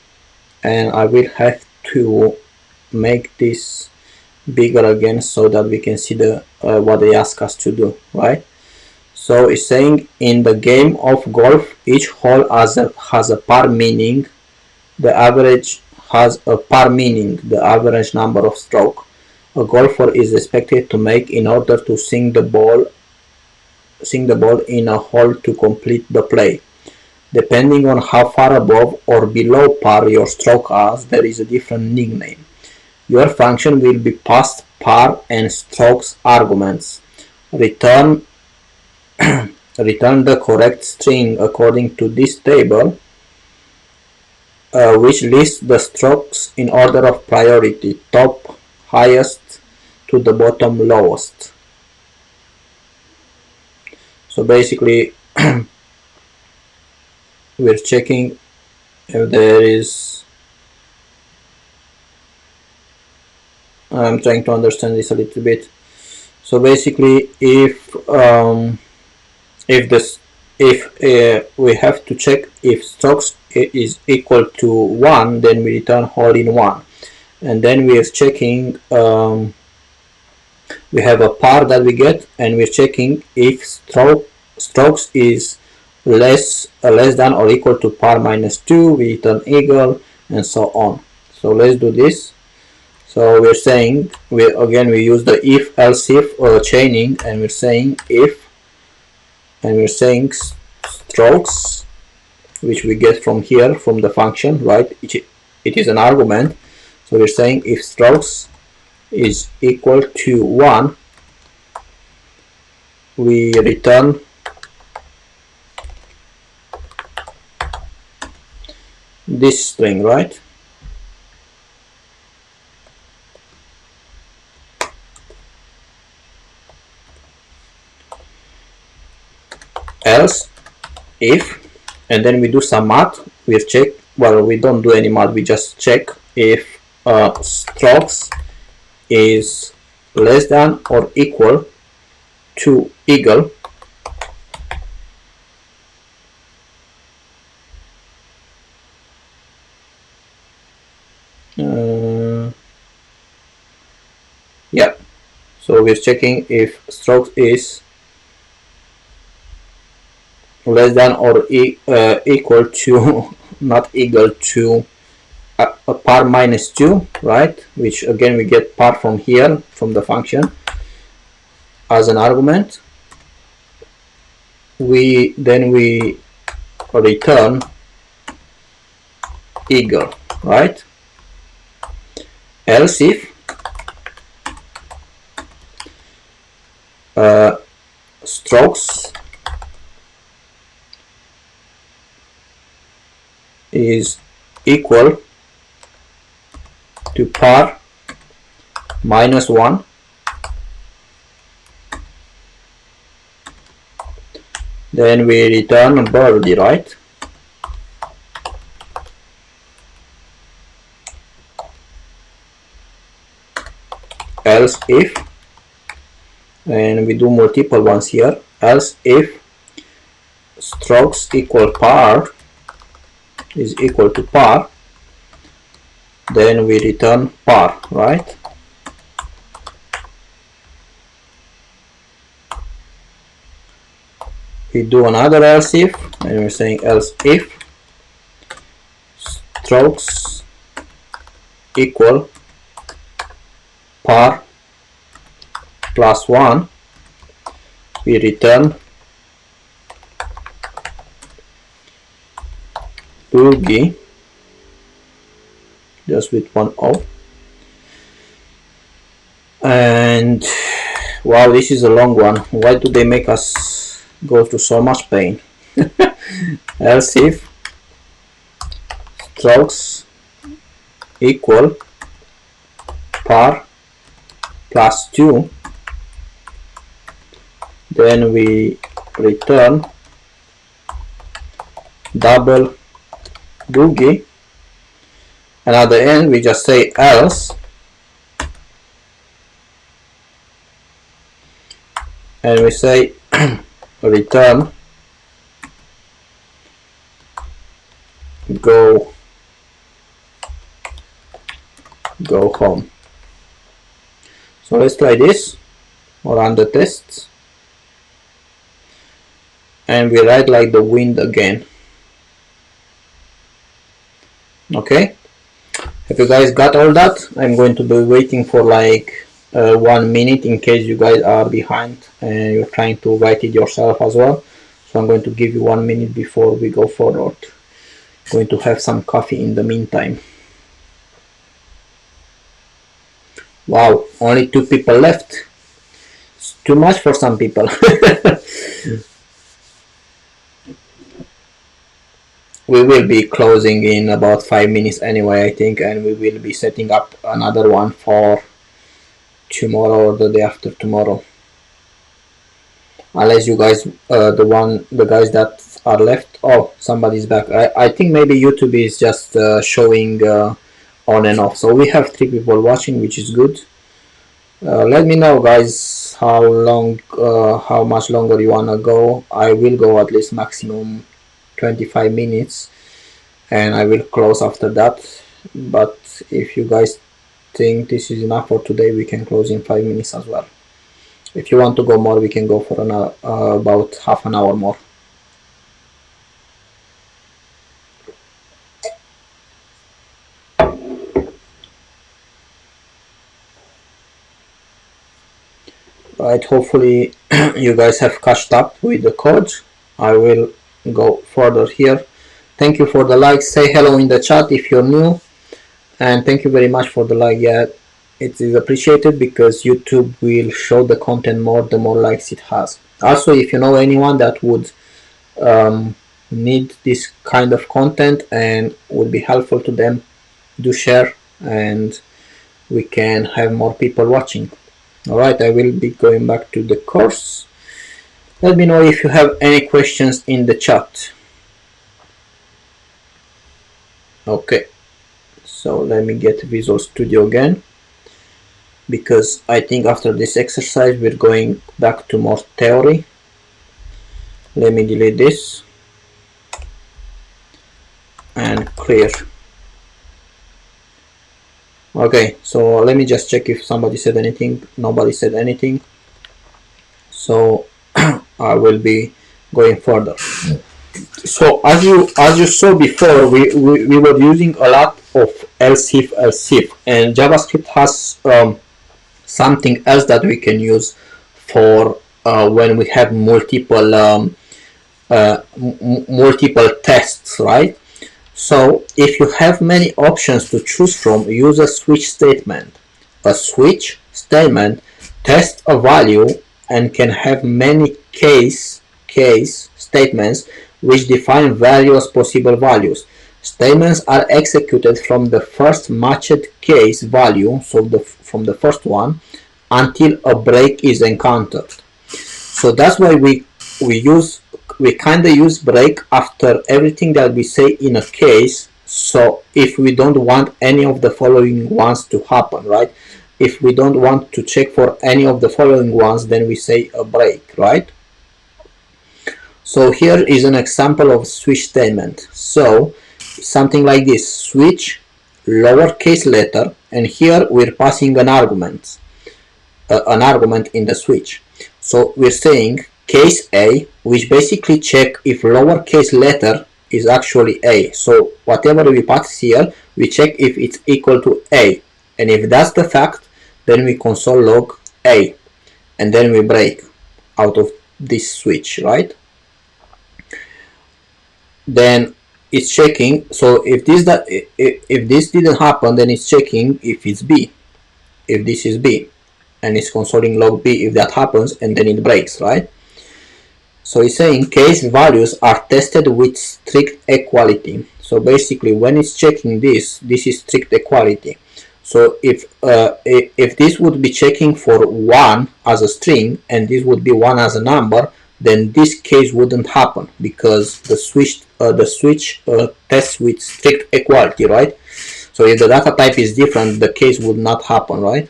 S1: and I will have to make this bigger again so that we can see the what they ask us to do, right? So it's saying in the game of golf, each hole has a par, meaning the average has a par, meaning the average number of strokes a golfer is expected to make in order to sink the ball in a hole to complete the play. Depending on how far above or below par your stroke is, there is a different nickname. Your function will be past par and strokes arguments. Return the correct string according to this table, which lists the strokes in order of priority, top highest to the bottom lowest. So basically we're checking if there is, I'm trying to understand this a little bit. So basically if we have to check if stocks is equal to 1, then we return hole in 1, and then we are checking, we have a par that we get, and we're checking if strokes is less than or equal to par minus 2, we return eagle, and so on. So let's do this. So we're saying, we use the if else if chaining, and we're saying if, and we're saying strokes, which we get from here from the function, right? It is an argument. So we're saying if strokes is equal to 1, we return this string, right? Else if, and then we do some math. We check, well, we don't do any math, we just check if strokes is less than or equal to eagle, yeah. So we're checking if strokes is less than or equal to not equal to a par minus 2, right? Which again we get par from here from the function as an argument. We return eagle, right? Else if strokes is equal to par minus 1, then we return birdie, right? Else if, and we do multiple ones here, else if strokes equal par is equal to par, then we return par, right? We do another else if, and we're saying else if strokes equal par plus 1, we return boogie, just with one O. And wow, this is a long one. Why do they make us go through so much pain? Else if strokes equal par plus 2, then we return double boogie, and at the end we just say else, and we say return go home. So let's try this or run the tests, and we write like the wind again. Okay, if you guys got all that, I'm going to be waiting for like 1 minute in case you guys are behind and you're trying to write it yourself as well. So I'm going to give you 1 minute before we go forward. I'm going to have some coffee in the meantime. Wow, only 2 people left. It's too much for some people. We will be closing in about 5 minutes anyway, I think, and we will be setting up another one for tomorrow or the day after tomorrow. unless you guys, the guys that are left. Oh, somebody's back. I think maybe YouTube is just showing on and off. So we have 3 people watching, which is good. Let me know, guys, how much longer you wanna go. I will go at least maximum 25 minutes, and I will close after that. But if you guys think this is enough for today, we can close in 5 minutes as well. If you want to go more, we can go for about half an hour more. Right, hopefully you guys have catched up with the code. I will go further here. Thank you for the likes. Say hello in the chat if you're new, and thank you very much for the like. Yeah, it is appreciated because YouTube will show the content more the more likes it has. Also, if you know anyone that would need this kind of content and would be helpful to them, do share, and we can have more people watching. Alright, I will be going back to the course. Let me know if you have any questions in the chat. Okay, so let me get Visual Studio again, because I think after this exercise we're going back to more theory. Let me delete this and clear. Okay, so let me just check if somebody said anything. Nobody said anything, so I will be going further. So as you saw before, we were using a lot of else if, and JavaScript has something else that we can use for when we have multiple multiple tests, right? So if you have many options to choose from, use a switch statement. A switch statement tests a value and can have many case statements which define various possible values. Statements are executed from the first matched case value, so from the first one, until a break is encountered. So that's why we kind of use break after everything that we say in a case. So if we don't want any of the following ones to happen, right? If we don't want to check for any of the following ones, then we say a break, right? So here is an example of switch statement. So something like this: switch lowercase letter, and here we're passing an argument in the switch. So we're saying case A, which basically check if lowercase letter is actually A. So whatever we pass here, we check if it's equal to A, and if that's the fact, then we console log A, and then we break out of this switch, right? Then it's checking. So if this didn't happen, then it's checking if it's B, if this is B, and it's consoling log B if that happens, and then it breaks, right? So it's saying case values are tested with strict equality. So basically when it's checking this is strict equality. So if this would be checking for 1 as a string and this would be 1 as a number, then this case wouldn't happen because the switch tests with strict equality, right? So if the data type is different, the case would not happen, right?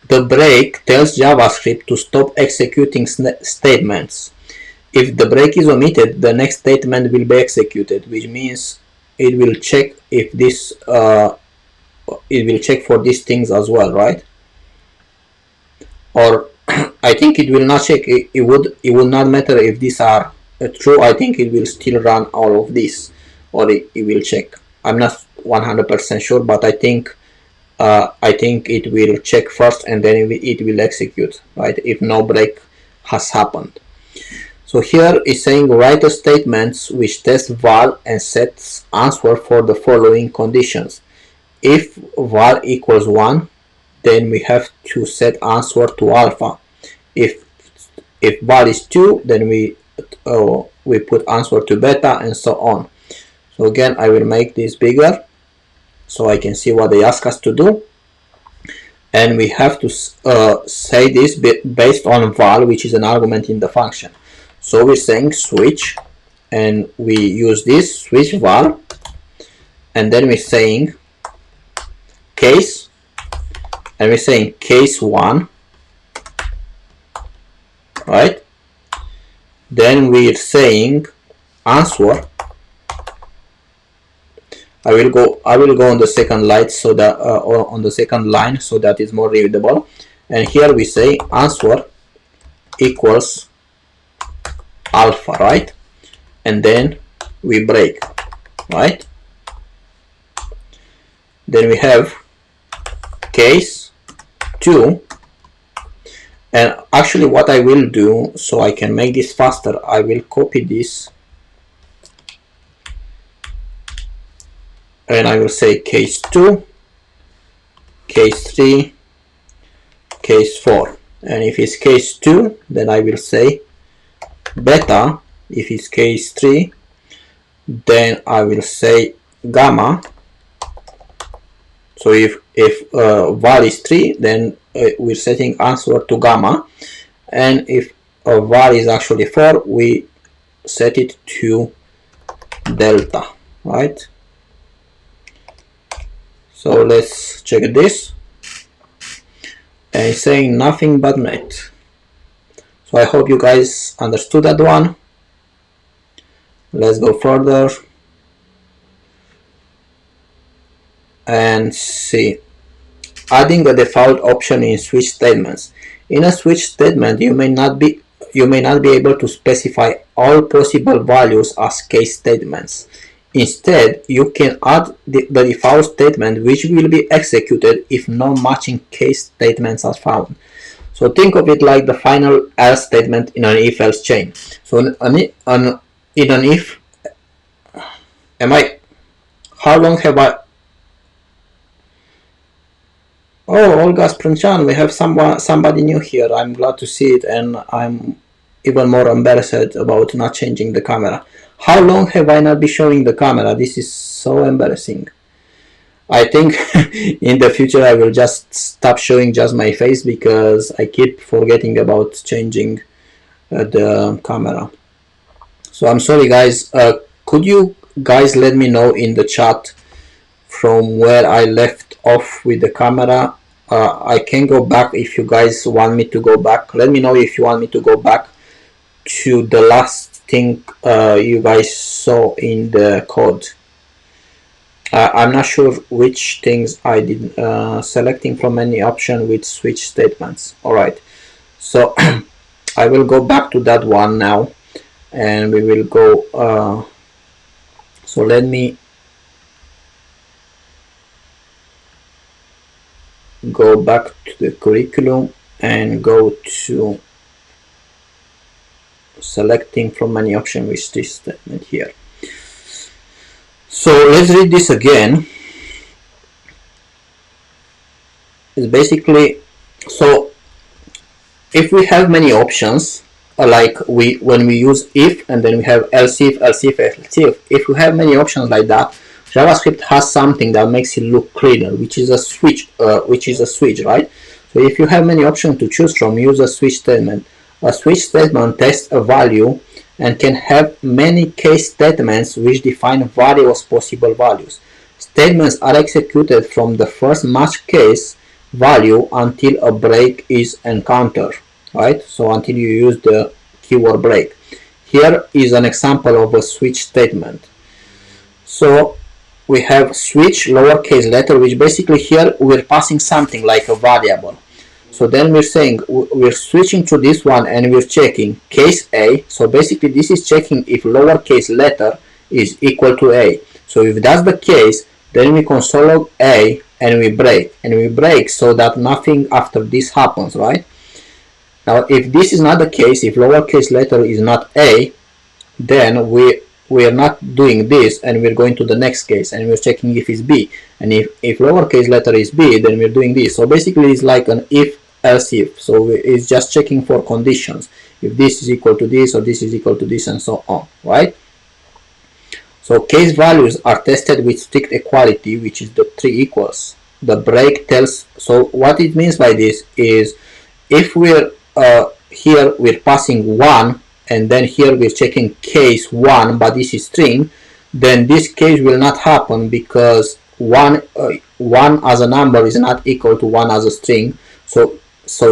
S1: The break tells JavaScript to stop executing statements. If the break is omitted, the next statement will be executed, which means it will check if this it will check for these things as well, right? Or I think it will not check. It would not matter if these are true. I think it will still run all of this, or it will check. I'm not 100% sure, but I think it will check first and then it will execute, right, if no break has happened. So here is saying write a statements which test var and sets answer for the following conditions. If var equals 1, then we have to set answer to alpha. If var is 2, then we put answer to beta, and so on. So again, I will make this bigger so I can see what they ask us to do. and we have to say this based on val, which is an argument in the function. So we're saying switch, and we use this switch val, and then we're saying case, and we're saying case 1, right? Then we're saying answer. I will go on the second line so that or on the second line so that it's more readable. And here we say answer equals alpha, right? And then we break, right? Then we have case 2, and actually what I will do, so I can make this faster, I will copy this and I will say case 2, case 3, case 4. And if it's case 2, then I will say beta. If it's case 3, then I will say gamma. So if val is 3, then we're setting answer to gamma, and if val is actually 4, we set it to delta, right? So let's check this, and it's saying nothing but net. So I hope you guys understood that one. Let's go further and see. Adding a default option in switch statements. In a switch statement, you may not be able to specify all possible values as case statements. Instead, you can add the default statement, which will be executed if no matching case statements are found. So think of it like the final else statement in an if-else chain. So in an if, how long have I? Oh, Olga Spranchan, we have somebody new here. I'm glad to see it, and I'm even more embarrassed about not changing the camera. How long have I not been showing the camera? This is so embarrassing. I think in the future I will just stop showing just my face, because I keep forgetting about changing the camera. So I'm sorry guys. Could you guys let me know in the chat from where I left off with the camera? I can go back if you guys want me to go back. Let me know if you want me to go back to the last thing you guys saw in the code. I'm not sure which things I did, selecting from any option with switch statements. Alright, so I will go back to that one now, and we will go, so let me go back to the curriculum and go to selecting from any option with this statement here. So let's read this again. It's basically, so if we have many options, like when we use if and then we have else if, if we have many options like that, JavaScript has something that makes it look cleaner, which is a switch, right? So if you have many options to choose from, use a switch statement. A switch statement tests a value and can have many case statements which define various possible values. Statements are executed from the first match case value until a break is encountered, right? So until you use the keyword break. Here is an example of a switch statement. So we have switch lowercase letter, which basically here we're passing something like a variable. So then we're saying we're switching to this one and we're checking case A. So basically this is checking if lowercase letter is equal to A. So if that's the case, then we console log A and we break so that nothing after this happens, right? Now if this is not the case, if lowercase letter is not A, then we are not doing this, and we're going to the next case and we're checking if it's B. And if lowercase letter is B, then we're doing this. So basically it's like an if else if. So it's just checking for conditions, if this is equal to this or this is equal to this and so on, right? So case values are tested with strict equality, which is the 3 equals. the break tells. So what it means by this is, if we're here we're passing 1, and then here we're checking case 1, but this is string, then this case will not happen, because 1 as a number is not equal to 1 as a string. So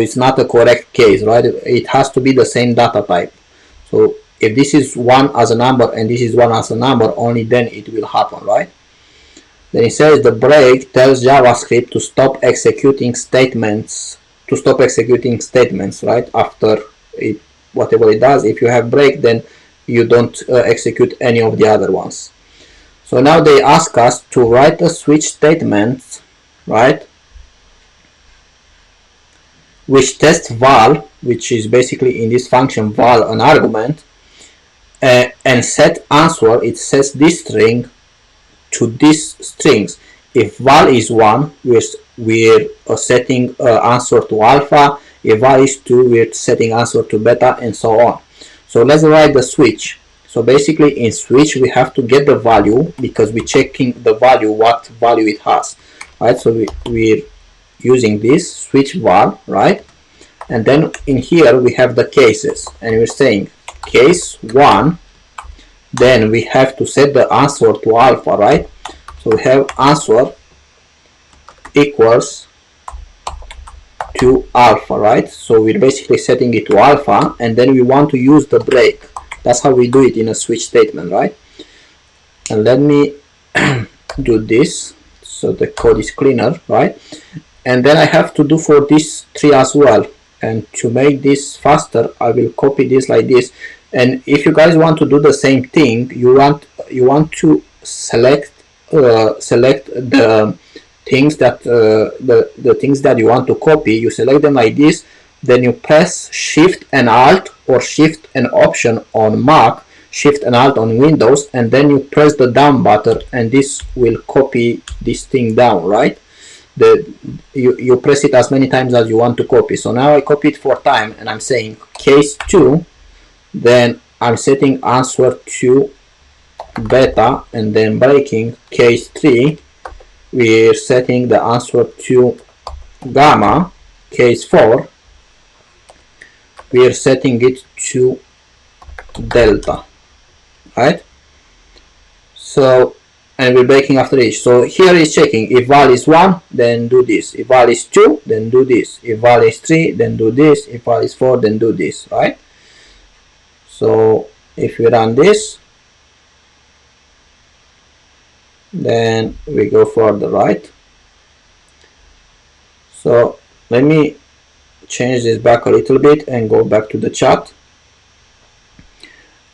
S1: it's not a correct case, right? It has to be the same data type. So if this is 1 as a number and this is 1 as a number, only then it will happen, right? Then it says the break tells JavaScript to stop executing statements, right? After it, whatever it does. If you have break, then you don't execute any of the other ones. So now they ask us to write a switch statement, right, which tests val, which is basically in this function val an argument, and set answer. It sets this string to these strings. If val is 1, we're setting answer to alpha. If val is 2, we're setting answer to beta, and so on. So let's write the switch. So basically in switch we have to get the value, because we're checking the value, what value it has, right? So we're using this switch val, right? And then in here we have the cases, and we're saying case 1, then we have to set the answer to alpha, right? So we have answer equals to alpha, right? So we're basically setting it to alpha, and then we want to use the break. That's how we do it in a switch statement, right? And let me do this so the code is cleaner, right? And then I have to do for this tree as well. And to make this faster, I will copy this like this. And if you guys want to do the same thing, you want to select the things that the things that you want to copy. You select them like this, then you press Shift and Alt, or Shift and Option on Mac, Shift and Alt on Windows, and then you press the down button, and this will copy this thing down, right? You press it as many times as you want to copy. So now I copy it 4 times, and I'm saying case 2, then I'm setting answer to beta, and then breaking case 3, we're setting the answer to gamma. Case 4, we are setting it to delta, right? So, and we're breaking after each. So here is checking. If val is 1, then do this. If val is 2, then do this. If val is 3, then do this. If val is 4, then do this, right? So if we run this, then we go further, right? So let me change this back a little bit and go back to the chat.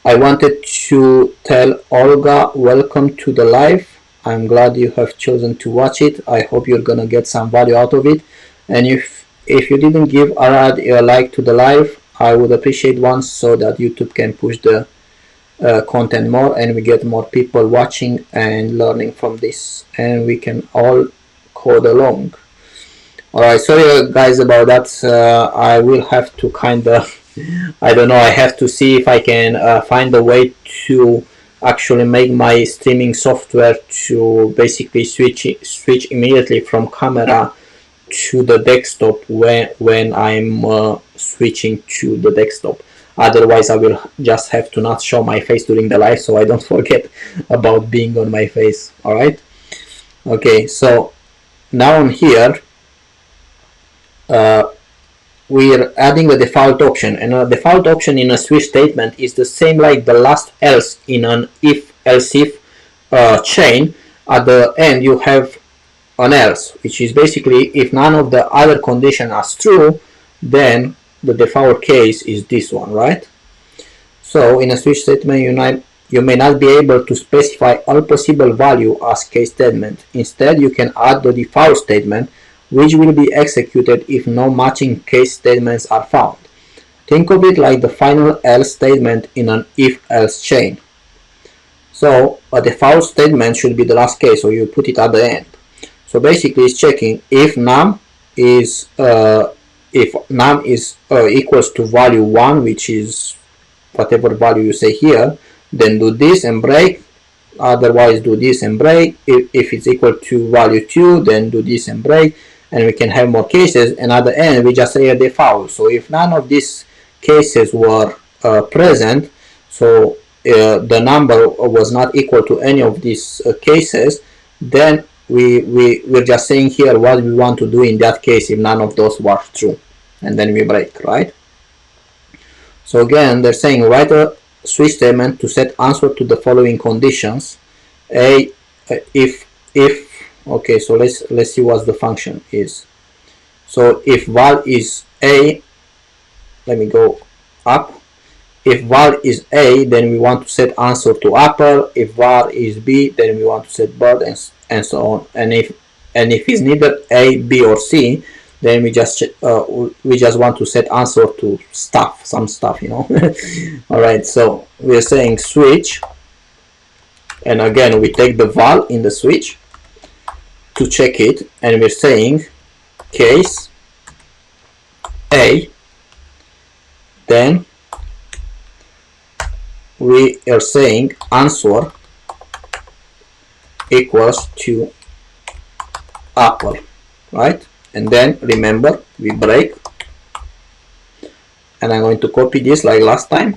S1: I wanted to tell Olga, welcome to the live. I'm glad you have chosen to watch it. I hope you're gonna get some value out of it. And if you didn't give Arad a like to the live, I would appreciate one, so that YouTube can push the content more, and we get more people watching and learning from this, and we can all code along. Alright, sorry guys about that. I will have to kind of, I don't know, I have to see if I can find a way to actually make my streaming software to basically switch immediately from camera to the desktop when I'm switching to the desktop. Otherwise I will just have to not show my face during the live, so I don't forget about being on my face. Alright, okay, so now on here we're adding a default option, and a default option in a switch statement is the same like the last else in an else if chain. At the end you have an else, which is basically if none of the other conditions are true, then the default case is this one, right? So in a switch statement you may not be able to specify all possible value as case statement. Instead you can add the default statement, which will be executed if no matching case statements are found. Think of it like the final else statement in an if-else chain. So a default statement should be the last case, so you put it at the end. So basically it's checking if num is equals to value 1, which is whatever value you say here, then do this and break. otherwise do this and break. If it's equal to value 2, then do this and break, and we can have more cases, and at the end we just say a default. So if none of these cases were present, so the number was not equal to any of these cases, then we're just saying here what we want to do in that case if none of those were true, and then we break, right? So again, they're saying write a switch statement to set answer to the following conditions. If okay, so let's see what the function is. So if val is a, let me go up. If var is a, then we want to set answer to apple. If var is b, then we want to set bird, and so on. And if it's neither a, b, or c, then we just want to set answer to stuff, some stuff, you know. All right, so we're saying switch, and again we take the val in the switch to check it, and we're saying case a, then we are saying answer equals to apple, right? And then remember we break, and I'm going to copy this like last time.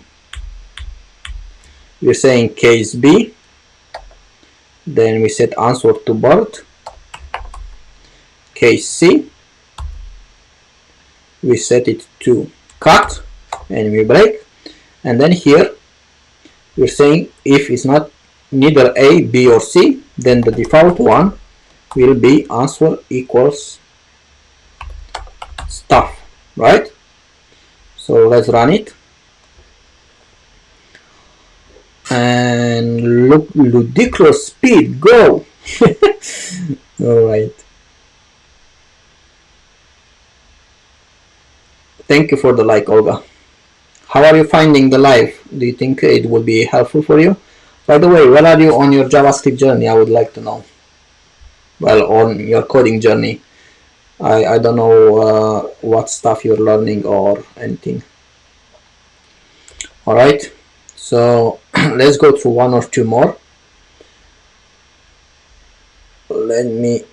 S1: We're saying case b, then we set answer to bird. Case c, we set it to cat, and we break. And then here we're saying if it's not neither a, b, or c, then the default one will be answer equals stuff, right? So let's run it, and look, ludicrous speed, go. All right, thank you for the like, Olga. How are you finding the live? Do you think it will be helpful for you? By the way, where are you on your JavaScript journey? I would like to know. Well, on your coding journey. I don't know what stuff you're learning or anything. Alright, so let's go through one or two more. Let me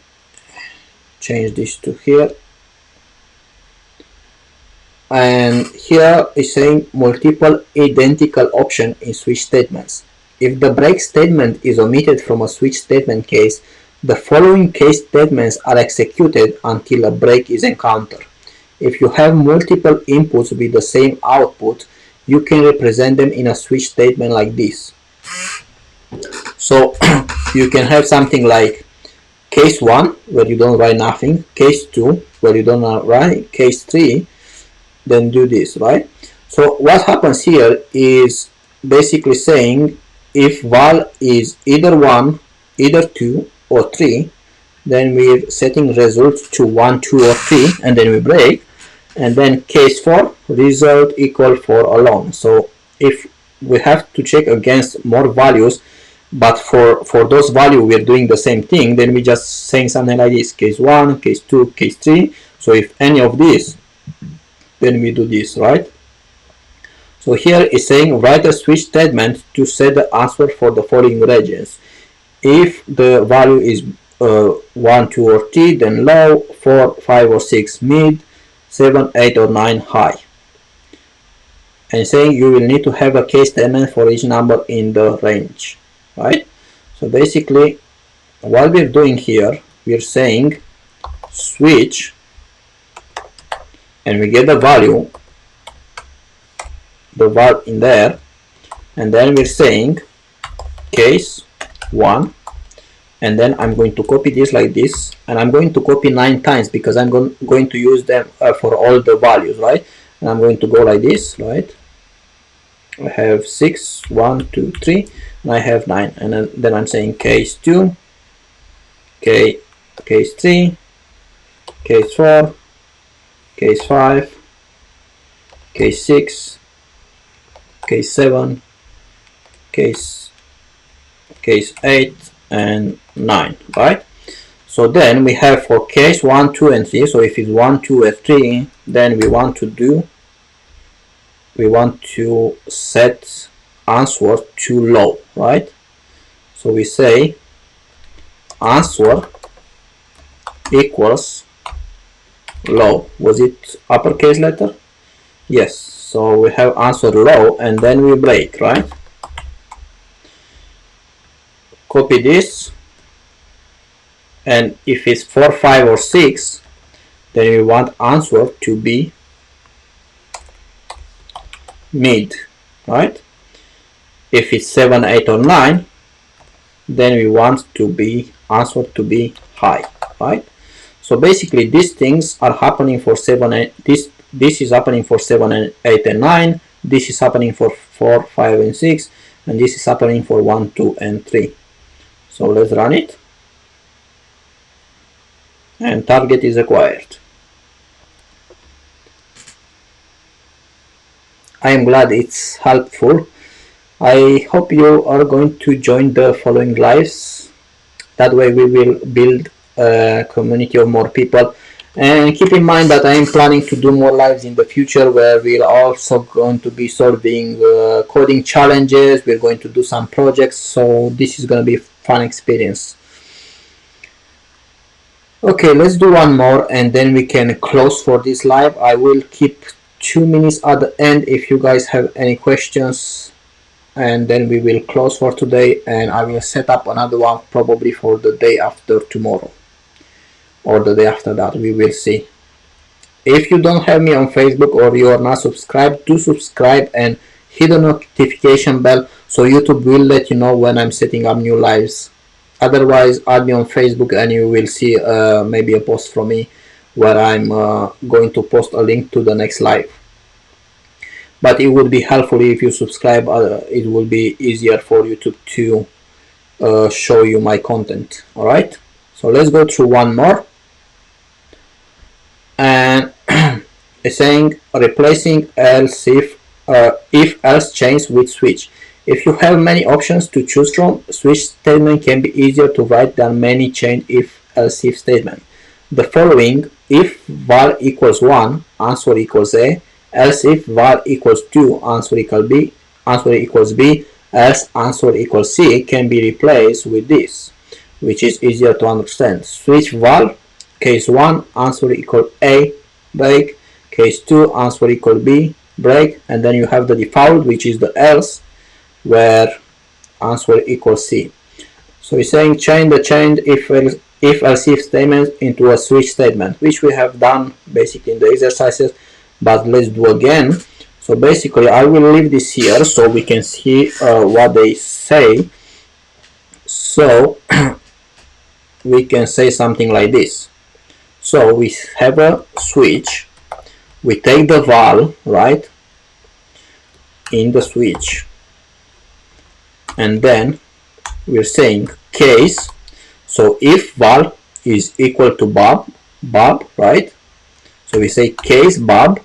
S1: change this to here. And here is saying multiple identical option in switch statements. If the break statement is omitted from a switch statement case, the following case statements are executed until a break is encountered. If you have multiple inputs with the same output, you can represent them in a switch statement like this. So you can have something like case 1 where you don't write nothing, case 2 where you don't write, case 3, then do this, right? So what happens here is basically saying if val is either 1, either 2, or 3, then we're setting results to 1, 2, or 3, and then we break. And then case 4, result equal 4 alone. So if we have to check against more values, but for those values we're doing the same thing, then we just saying something like this, case 1, case 2, case 3. So if any of these, then we do this, right? So here is saying write a switch statement to set the answer for the following regions. If the value is 1, 2, or 3, then low, 4, 5, or 6 mid, 7, 8, or 9 high. And saying you will need to have a case statement for each number in the range, right? So basically what we're doing here, we're saying switch, and we get the value in there, and then we're saying case 1, and then I'm going to copy this like this, and I'm going to copy 9 times because I'm going to use them for all the values, right? And I'm going to go like this, right? I have 6, 1, 2, 3, and I have 9, and then I'm saying case 2, case 3, case 4, case 5, case 6, case 7, case 8, and 9, right? So then we have for case 1, 2, and 3. So if it's 1, 2, and 3, then we want to set answer to low, right? So we say answer equals low. Was it uppercase letter? Yes. So we have answer low, and then we break, right? Copy this, and if it's 4, 5 or 6, then we want answer to be mid, right? If it's 7, 8 or 9, then we want to be answer to be high, right? So basically these things are happening for 7 and this is happening for 7 and 8 and 9, this is happening for 4, 5 and 6, and this is happening for 1, 2 and 3. So let's run it, and target is acquired. I am glad it's helpful. I hope you are going to join the following lives. That way we will build a community of more people. And keep in mind that I am planning to do more lives in the future where we're also going to be solving coding challenges. We're going to do some projects, so this is going to be a fun experience. Okay, let's do one more and then we can close for this live. I will keep 2 minutes at the end if you guys have any questions, and then we will close for today, and I will set up another one probably for the day after tomorrow or the day after that. We will see. If you don't have me on Facebook or you are not subscribed, do subscribe and hit the notification bell so YouTube will let you know when I'm setting up new lives. Otherwise, add me on Facebook and you will see maybe a post from me where I'm going to post a link to the next live. But it would be helpful if you subscribe. It will be easier for YouTube to show you my content. Alright, so let's go through one more. And it's saying replacing else if else chains with switch. If you have many options to choose from, switch statement can be easier to write than many chain if else if statement. The following: if var equals 1, answer equals A; else if var equals 2, answer equals B; else answer equals C can be replaced with this, which is easier to understand. Switch var, case 1, answer equal A, break; case 2, answer equal B, break; and then you have the default, which is the else, where answer equals C. So it's saying change the chain if else if statement into a switch statement, which we have done basically in the exercises, but let's do again. So basically I will leave this here so we can see what they say. So we can say something like this. So we have a switch, we take the val, right, in the switch, and then we're saying case. So if val is equal to bob, right, so we say case bob,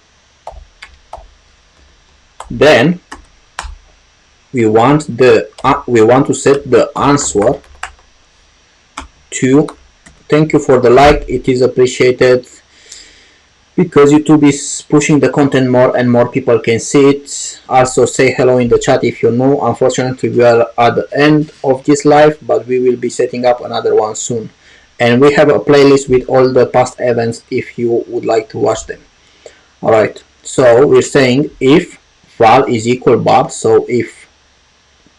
S1: then we want to set the answer to, thank you for the like, it is appreciated because YouTube is pushing the content more and more people can see it. Also say hello in the chat if you know. Unfortunately we are at the end of this live, but we will be setting up another one soon, and we have a playlist with all the past events if you would like to watch them. Alright, so we're saying if val is equal bob, so if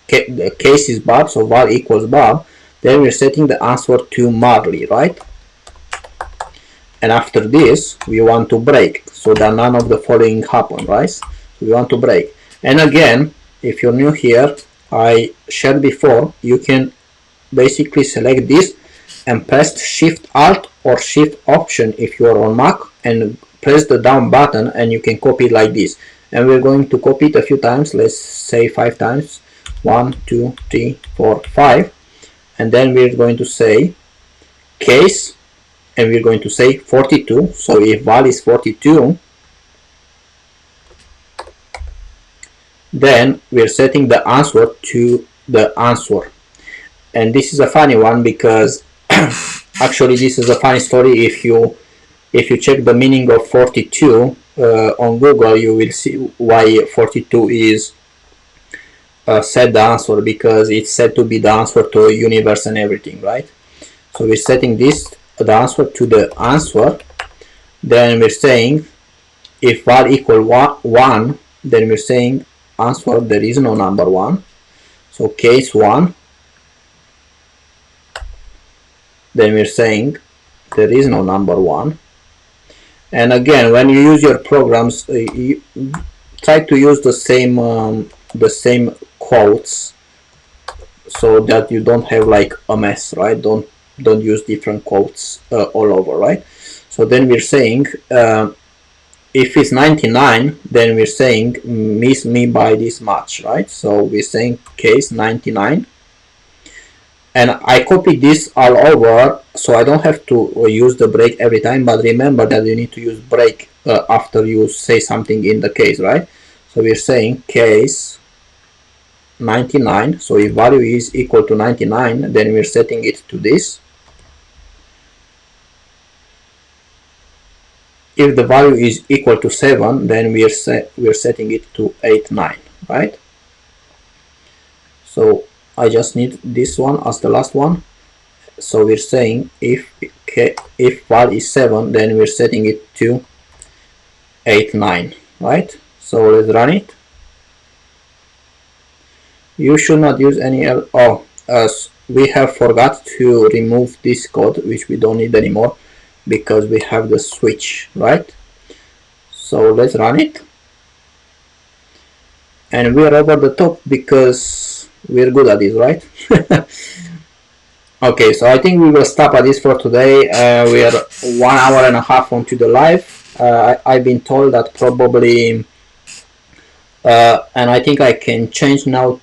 S1: the case is bob, so val equals bob, then we're setting the answer to Marley, right? And after this we want to break so that none of the following happen, right? So we want to break. And again, if you're new here, I shared before, you can basically select this and press Shift Alt or Shift Option if you are on Mac, and press the down button and you can copy it like this. And we're going to copy it a few times, let's say 5 times, 1, 2, 3, 4, 5, and then we're going to say case, and we're going to say 42. So if val is 42, then we're setting the answer to the answer. And this is a funny one because actually this is a funny story. If you check the meaning of 42 on Google, you will see why 42 is set the answer because it's set to be the answer to a universe and everything, right? So we're setting this the answer to the answer. Then we're saying if var equal 1, then we're saying answer there is no number 1. So case 1, then we're saying there is no number 1. And again, when you use your programs, you try to use the same quotes so that you don't have like a mess, right? Don't use different quotes all over, right? So then we're saying if it's 99, then we're saying miss me by this much, right? So we're saying case 99, and I copy this all over so I don't have to use the break every time, but remember that you need to use break after you say something in the case, right? So we're saying case 99, so if value is equal to 99, then we're setting it to this. If the value is equal to 7, then we're setting it to 89, right? So I just need this one as the last one. So we're saying if var is 7, then we're setting it to 89, right? So let's run it. You should not use any we have forgot to remove this code, which we don't need anymore because we have the switch, right? So let's run it, and we are over the top because we're good at this, right? Okay, so I think we will stop at this for today. We are 1 hour and a half onto the live. I've been told that probably and I think I can change now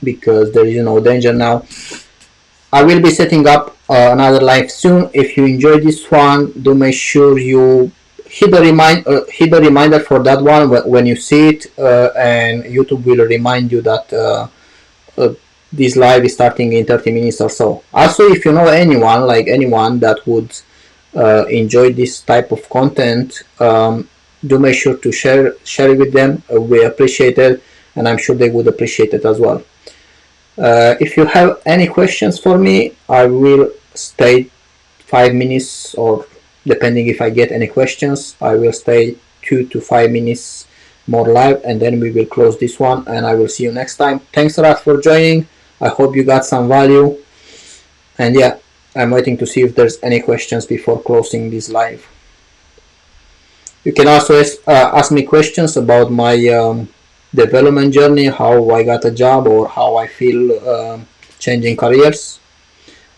S1: because there is no danger now. I will be setting up another live soon. If you enjoyed this one, do make sure you hit the reminder for that one when you see it, and YouTube will remind you that this live is starting in 30 minutes or so. Also, if you know anyone that would enjoy this type of content, do make sure to share it with them. We appreciate it, and I'm sure they would appreciate it as well. If you have any questions for me, I will stay 5 minutes, or depending if I get any questions, I will stay 2 to 5 minutes more live, and then we will close this one, and I will see you next time. Thanks a lot for joining. I hope you got some value, and yeah, I'm waiting to see if there's any questions before closing this live. You can also ask me questions about my development journey, how I got a job, or how I feel changing careers.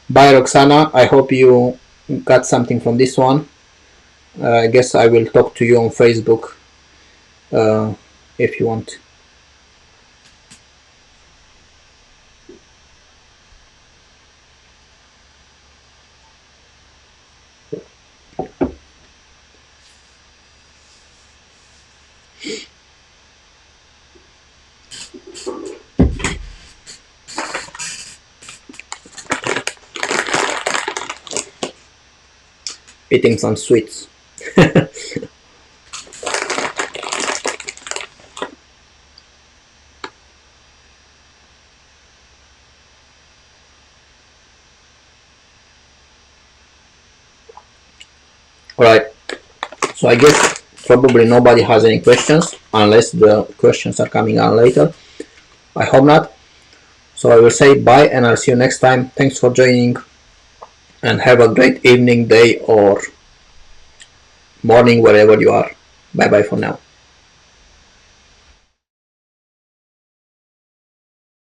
S1: Bye, Roxana. I hope you got something from this one. I guess I will talk to you on Facebook if you want. Eating some sweets. Alright, so I guess probably nobody has any questions unless the questions are coming on later. I hope not. So I will say bye, and I'll see you next time. Thanks for joining, and have a great evening, day, or morning wherever you are. Bye bye for now.